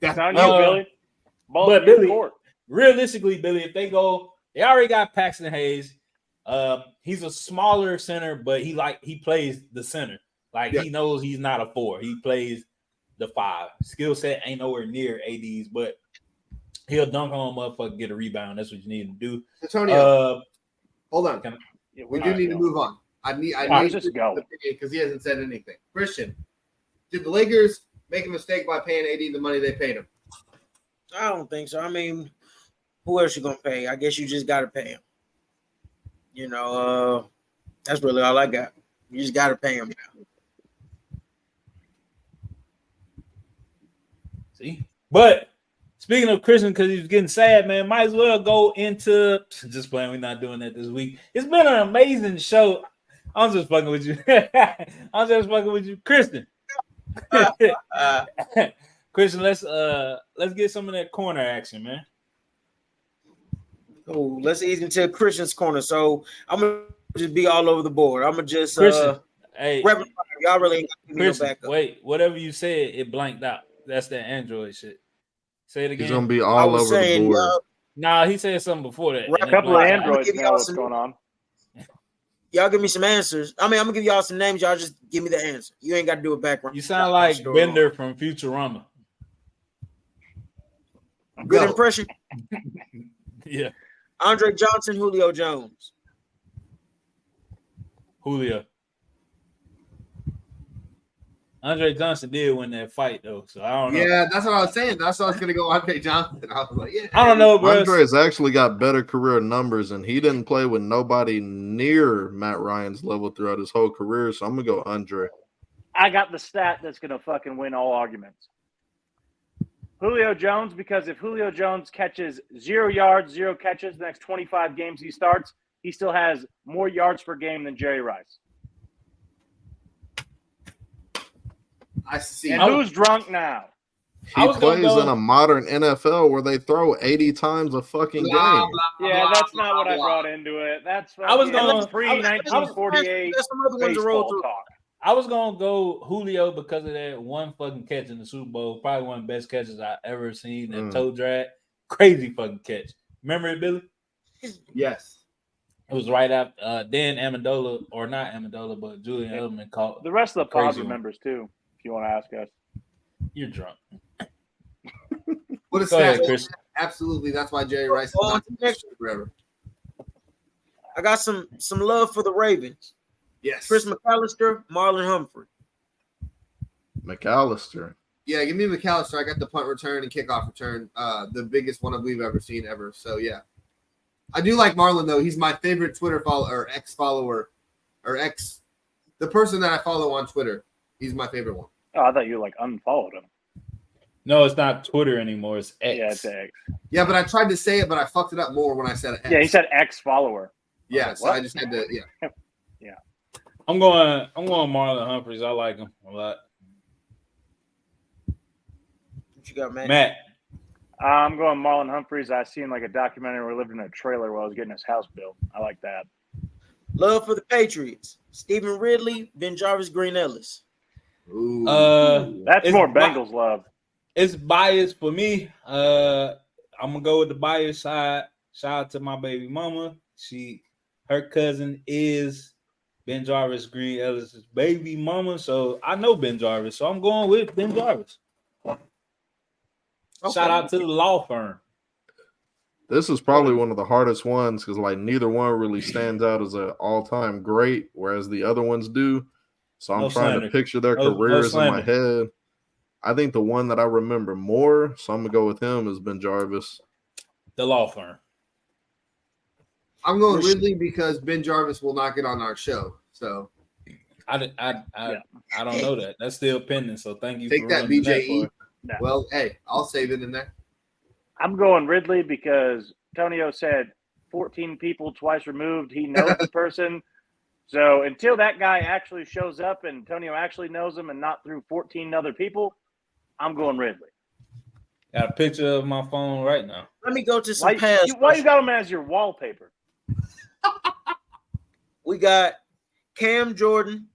That's on you, Billy. But Billy, realistically, Billy, if they go They already got Paxton Hayes. He's a smaller center, but he plays the center. Like he knows he's not a 4. He plays the 5. Skill set ain't nowhere near AD's, but he'll dunk on motherfucker, get a rebound. That's what you need to do. Antonio, hold on. We do need to move on. I need just go because he hasn't said anything. Christian, did the Lakers make a mistake by paying AD the money they paid him? I don't think so. I mean, who else you gonna pay? I guess you just gotta pay him. You know, that's really all I got. You just gotta pay him now. See, but speaking of Christian, because he's getting sad, man, might as well go into just playing. We're not doing that this week. It's been an amazing show. I'm just fucking with you. I'm just fucking with you, Christian. Christian, let's get some of that corner action, man. Oh, let's ease into Christian's corner. So I'm gonna just be all over the board. I'm gonna just Christian, hey, y'all really ain't got Christian, no backup. Wait, whatever you said, it blanked out. That's that Android shit. Say it again. He's gonna be all over the board. Nah, he said something before that. A couple of Androids know what's going on. Y'all give me some answers. I mean, I'm gonna give y'all some names. Y'all just give me the answer. You ain't got to do a background. You sound like Bender from Futurama. Good impression. Yeah. Andre Johnson, Julio Jones. Julio. Andre Johnson did win that fight though, so I don't know. Yeah, that's what I was saying. That's why I was gonna go Andre Johnson. I was like, yeah. I don't know, bro. Andre's actually got better career numbers, and he didn't play with nobody near Matt Ryan's level throughout his whole career. So I'm gonna go Andre. I got the stat that's gonna fucking win all arguments. Julio Jones, because if Julio Jones catches 0 yards, 0 catches the next 25 games he starts, he still has more yards per game than Jerry Rice. I see. And who's drunk now? He plays in a modern NFL where they throw 80 times a fucking game. Yeah, that's not what I brought into it. That's pre-1948 baseball talk. I was gonna go Julio because of that one fucking catch in the Super Bowl. Probably one of the best catches I ever seen. That toe drag, crazy fucking catch. Remember it, Billy? Yes. It was right after Dan Amendola, or not Amendola, but Julian Edelman caught. The rest of the pod remembers too. If you want to ask us, you're drunk. What a stat! Absolutely, that's why Jerry Rice is not forever. I got some love for the Ravens. Yes. Chris McAllister, Marlon Humphrey. McAllister. Yeah, give me McAllister. I got the punt return and kickoff return. The biggest one we've ever seen ever. So, yeah. I do like Marlon, though. He's my favorite Twitter follower or ex-follower or the person that I follow on Twitter. He's my favorite one. Oh, I thought you unfollowed him. No, it's not Twitter anymore. It's X. Yeah, it's X. Yeah, but I tried to say it, but I fucked it up more when I said X. Yeah, he said ex-follower. Yeah, so I just had to, yeah. Yeah. I'm going Marlon Humphreys. I like him a lot. What you got, Matt? Matt. I'm going Marlon Humphreys. I seen a documentary where he lived in a trailer while I was getting his house built. I like that. Love for the Patriots. Stephen Ridley, Ben Jarvis, Green Ellis. Ooh. That's more Bengals love. It's biased for me. I'm gonna go with the bias side. Shout out to my baby mama. Her cousin is Ben Jarvis, Green Ellis' baby mama. So I know Ben Jarvis. So I'm going with Ben Jarvis. Okay. Shout out to the law firm. This is probably one of the hardest ones because neither one really stands out as an all-time great, whereas the other ones do. So I'm trying to picture their careers in my head. I think the one that I remember more, so I'm gonna go with him, is Ben Jarvis. The law firm. I'm going Ridley because Ben Jarvis will not get on our show. So I don't know that. That's still pending. So thank you. Take that, BJE. No. Well, hey, I'll save it in there. I'm going Ridley because Tonio said 14 people twice removed. He knows the person. So until that guy actually shows up and Tonio actually knows him and not through 14 other people, I'm going Ridley. Got a picture of my phone right now. Let me go to some past. Why you got him as your wallpaper? We got Cam Jordan,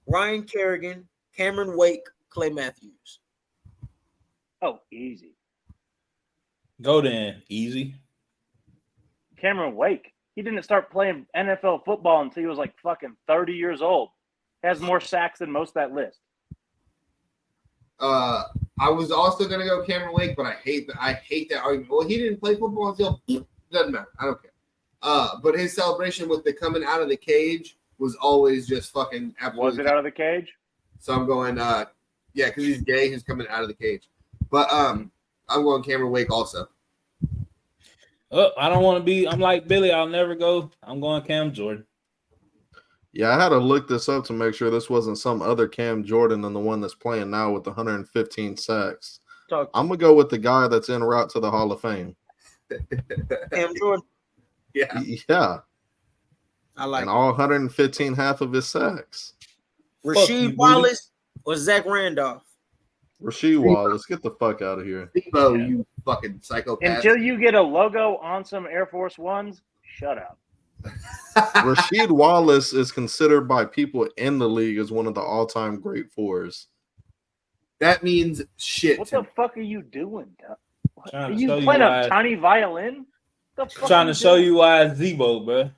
Ryan Kerrigan, Cameron Wake, Clay Matthews. Oh, easy. Go then. Easy. Cameron Wake. He didn't start playing NFL football until he was like fucking 30 years old. Has more sacks than most of that list. I was also gonna go Cameron Wake, but I hate that argument. Well, he didn't play football until doesn't matter. I don't care. But his celebration with the coming out of the cage was always just fucking absolutely. Was it out of the cage? So I'm going, yeah, because he's gay. He's coming out of the cage. But I'm going Cameron Wake also. Oh, I don't want to be. I'm like Billy. I'll never go. I'm going Cam Jordan. Yeah, I had to look this up to make sure this wasn't some other Cam Jordan than the one that's playing now with 115 sacks. I'm gonna go with the guy that's en route to the Hall of Fame. Cam Jordan. Yeah. I like and all 115 half of his sacks. Rasheed Wallace or Zach Randolph? Rasheed Wallace, get the fuck out of here. Steve-O, you fucking psychopath. Until you get a logo on some Air Force Ones, shut up. Rasheed Wallace is considered by people in the league as one of the all-time great fours. That means shit. What the fuck are you doing? Are to you show playing you a why- tiny violin? The fuck Trying are to show doing? you why it's Zebo, bro.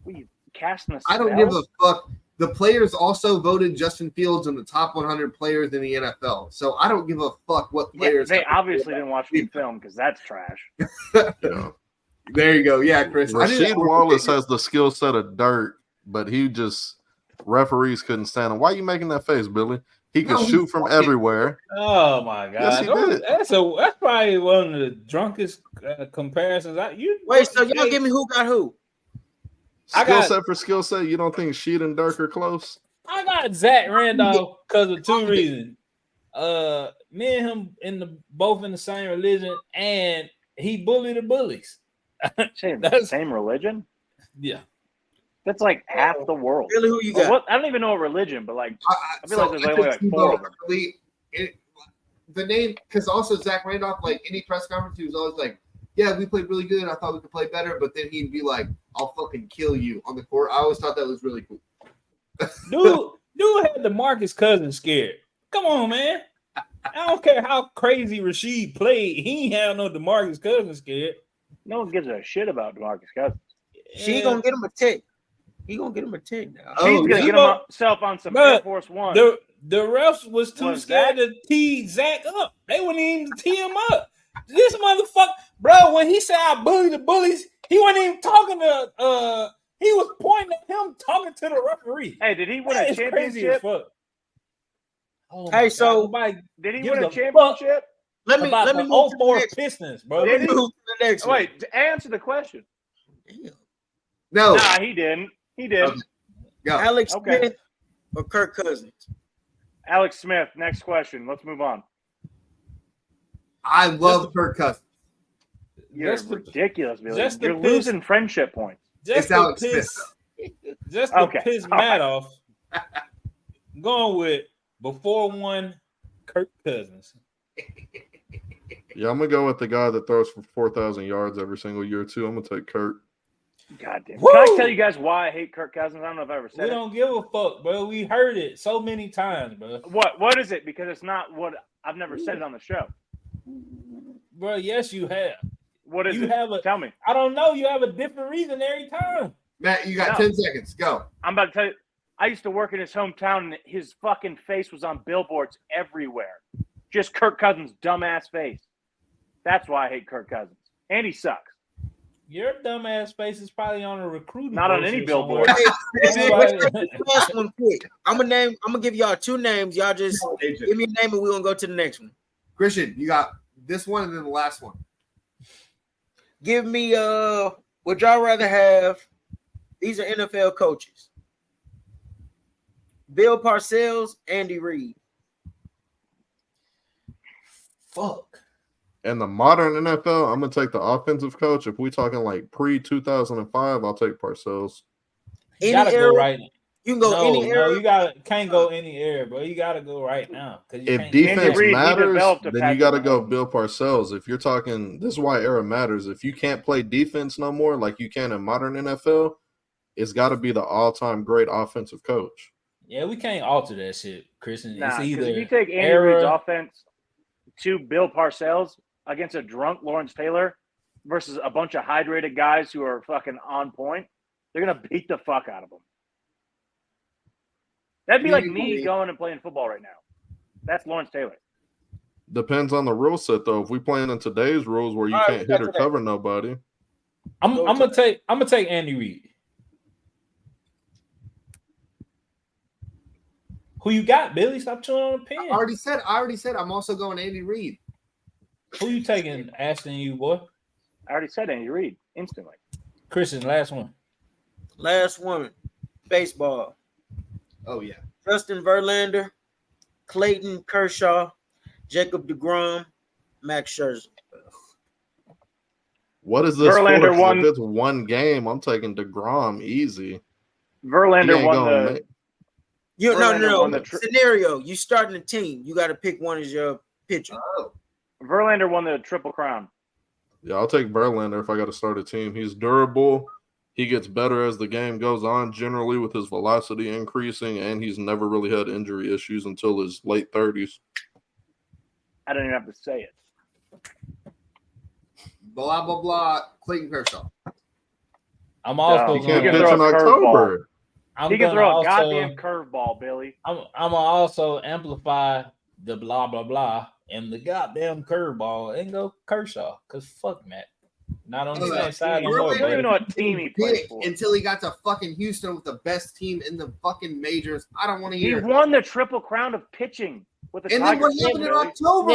What, you casting a spell? I don't give a fuck. The players also voted Justin Fields in the top 100 players in the NFL. So I don't give a fuck what players. They obviously didn't watch the film because that's trash. Yeah. There you go. Yeah, Chris. Rasheed Wallace has the skill set of dirt, but he just referees couldn't stand him. Why are you making that face, Billy? He could shoot from everywhere. Oh my god, Yes, he did. that's probably one of the drunkest comparisons. Wait, so y'all give me who got who? Skill set for skill set. You don't think Sheed and Dirk are close? I got Zach Randolph because of two reasons. Me and him both in the same religion, and he bullied the bullies. The same religion? Yeah. That's like half the world. Really, who you got? I don't even know what religion, but like I feel like there's I only think like four of them. The name, because also Zach Randolph, like any press conference, he was always like, "Yeah, we played really good. I thought we could play better," but then he'd be like, "I'll fucking kill you on the court." I always thought that was really cool. Dude had the Marcus Cousins scared. Come on, man. I don't care how crazy Rasheed played. He ain't had no DeMarcus Cousins scared. No one gives a shit about DeMarcus Cousins. She gonna get him a tick. He gonna get him a tick now. He's gonna get himself on some Air Force One. The refs was too scared to tee Zach up. They wouldn't even tee him up. This motherfucker, bro, when he said I bully the bullies, he wasn't even talking to he was pointing at him talking to the referee. Hey, did he win That a is crazy as championship? fuck. Oh Hey, my so- God, Did he Give win a the championship? Let me about let the me move to the 04 next. Pistons, bro. Let me move to the next one. Wait, answer the question. Damn. No, Nah, he didn't. He did. Okay. Go. Alex Okay. Smith or Kirk Cousins? Alex Smith, next question. Let's move on. I love Kirk Cousins. You're Just the- ridiculous, Billy. just the You're piss- losing friendship points. Just It's to Alex piss, Smith, just to Okay, piss all Matt right. off. Going with before one, Kirk Cousins. Yeah, I'm gonna go with the guy that throws for 4,000 yards every single year too. I'm gonna take Kurt. God damn. Woo! Can I tell you guys why I hate Kirk Cousins? I don't know if I ever We said it. don't give a fuck, bro. We heard it so many times, bro. What is it? Because it's not what I've never said it on the show. Bro, yes, you have. What is You it? have a- Tell me. I don't know. You have a different reason every time. Matt, you got No. 10 seconds. Go. I'm about to tell you. I used to work in his hometown, and his fucking face was on billboards everywhere. Just Kirk Cousins' dumbass face. That's why I hate Kirk Cousins. And he sucks. Your dumbass face is probably on a recruiting. Not on brochure any billboard. somewhere. Let's take the last one quick. I'm gonna give y'all two names. Y'all just give me a name and we're gonna go to the next one. Christian, you got this one and then the last one. Give me would y'all rather have? These are NFL coaches. Bill Parcells, Andy Reid. Fuck. In the modern NFL, I'm gonna take the offensive coach. If we talking like pre-2005, I'll take Parcells. You Any gotta era, go right. you can go No, any era. you can't go any era, bro. You gotta go right now. If defense Andy Reid, he matters, developed a then you Patrick got to go Mahomes. Bill Parcells. If you're talking, this is why era matters. If you can't play defense no more like you can in modern NFL, it's got to be the all-time great offensive coach. Yeah, we can't alter that shit, Christian. Nah, It's 'cause either if you take Andy era. Reid's offense to Bill Parcells against a drunk Lawrence Taylor, versus a bunch of hydrated guys who are fucking on point, they're gonna beat the fuck out of them. That'd be like me going and playing football right now. That's Lawrence Taylor. Depends on the rule set, though. If we playing in today's rules where you All right, can't hit or cover nobody, I'm gonna take Andy Reid. Who you got, Billy? Stop chewing on the pen. I already said I'm also going Andy Reid. Who you taking, Ashton? You boy. I already said Andy Reid instantly. Christian, last one. Last one. Baseball. Oh yeah. Justin Verlander, Clayton Kershaw, Jacob DeGrom, Max Scherzer. what is this Verlander for? 'Cause won- If it's one game, I'm taking DeGrom easy. He Verlander ain't won gonna the. make- Verlander won the Scenario: you starting a team, you got to pick one as your pitcher. Oh. Verlander won the Triple Crown. Yeah, I'll take Verlander if I got to start a team. He's durable. He gets better as the game goes on, generally with his velocity increasing, and he's never really had injury issues until his late 30s. I don't even have to say it. Blah blah blah. Clayton Kershaw. I'm also He He can't can pitch throw in a October. I'm He can gonna throw a also, goddamn curveball, Billy. I'm gonna also amplify the blah blah blah and the goddamn curveball and go Kershaw because fuck Matt. Not on the same side no more, I don't even buddy. know what team he plays Big for. until he got to fucking Houston with the best team in the fucking majors. I don't want to He hear. won the Triple Crown of pitching with the And then what Tigers. happened in Billy. October?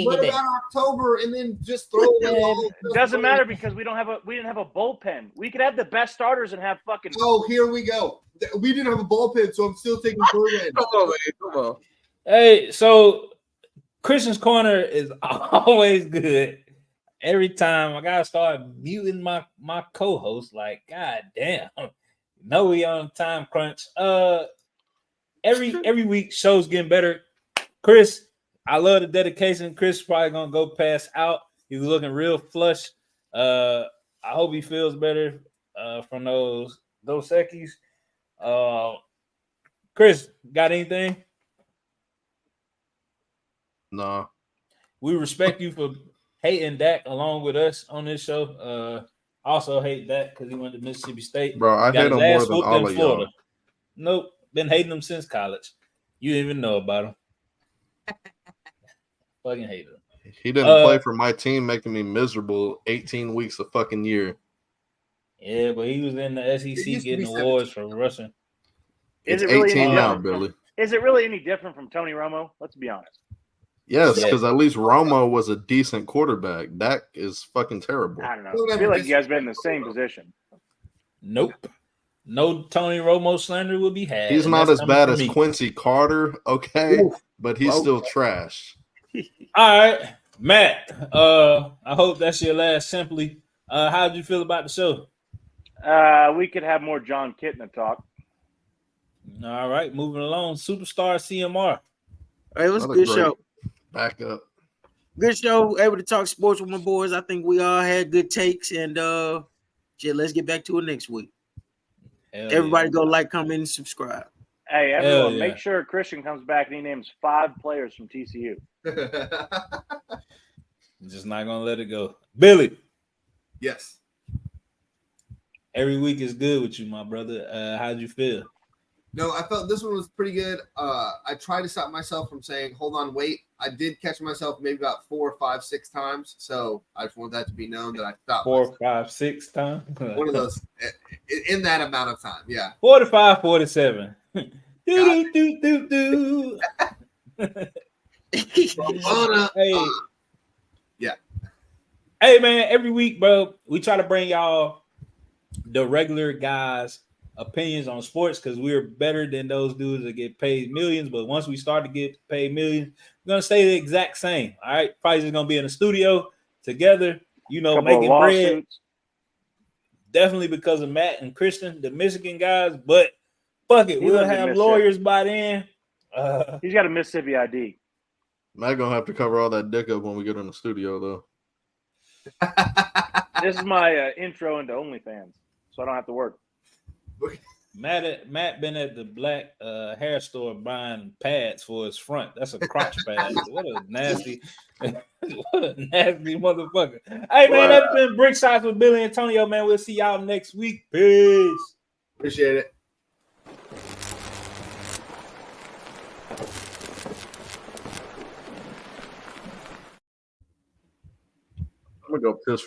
What about October? And then just throw away all It doesn't matter because we didn't have a bullpen. We could have the best starters and have fucking. Oh, here we go. We didn't have a bullpen, so I'm still taking Verlander. Come on, man. Come on. Hey, so Christian's corner is always good. Every time I gotta start muting my co-host, like, god damn. No, we on time crunch. Every week show's getting better. Chris, I love the dedication. Chris probably gonna go pass out. He's looking real flush. I hope he feels better from those Seckies. Chris, got anything? Nah. We respect you for hating Dak along with us on this show. Also hate Dak because he went to Mississippi State. Bro, I Got hate his him more ass than whooped all in of Florida. y'all. Nope, been hating him since college. You didn't even know about him. Fucking hate him. He didn't play for my team, making me miserable 18 weeks a fucking year. Yeah, but he was in the It SEC used to getting be awards for rushing. Is It's it really 18 any now, different Billy. Is it really any different from Tony Romo? Let's be honest. Yes, Yeah. because at least Romo was a decent quarterback. Dak is fucking terrible. I don't know. I feel like you guys been in the same position. Nope. No Tony Romo slander will be had. He's and not that's as coming bad from as me. Quincy Carter, okay, Oof. but he's still trash. All right, Matt. I hope that's your last. Simply, how did you feel about the show? We could have more John Kitna talk. All right, moving along. Superstar CMR. Hey, it was a Another good great show. backup. Good show. Able to talk sports with my boys. I think we all had good takes, and shit, let's get back to it next week. Hell Everybody yeah. go like, comment, and subscribe. Hey, everyone, yeah. make sure Christian comes back and he names 5 players from TCU. Just not gonna let it go. Billy, Yes. every week is good with you, my brother. How'd you feel? No, I felt this one was pretty good. I tried to stop myself from saying, hold on, wait. I did catch myself maybe about 4, 5, 6 times. So I just want that to be known that I stopped 4, myself. 5, 6 times. One of those in that amount of time. Yeah. 45, 47. do, do, do, do. Hey. Yeah. Hey, man, every week, bro, we try to bring y'all the regular guys' opinions on sports because we're better than those dudes that get paid millions. But once we start to get paid millions, we're going to stay the exact same. All right. Probably just going to be in the studio together, you know, Couple of making bread. lawsuits. Definitely because of Matt and Christian, the Michigan guys. But fuck it. He We'll lives in have Mississippi. lawyers by then. He's got a Mississippi ID. Matt gonna have to cover all that dick up when we get in the studio, though. This is my intro into OnlyFans, so I don't have to work. Matt been at the black hair store buying pads for his front. That's a crotch pad. What a nasty, what a nasty motherfucker. Hey man, that's been Brickshots with Billy and Antonio. Man, we'll see y'all next week. Peace. Appreciate it. I'm gonna go piss for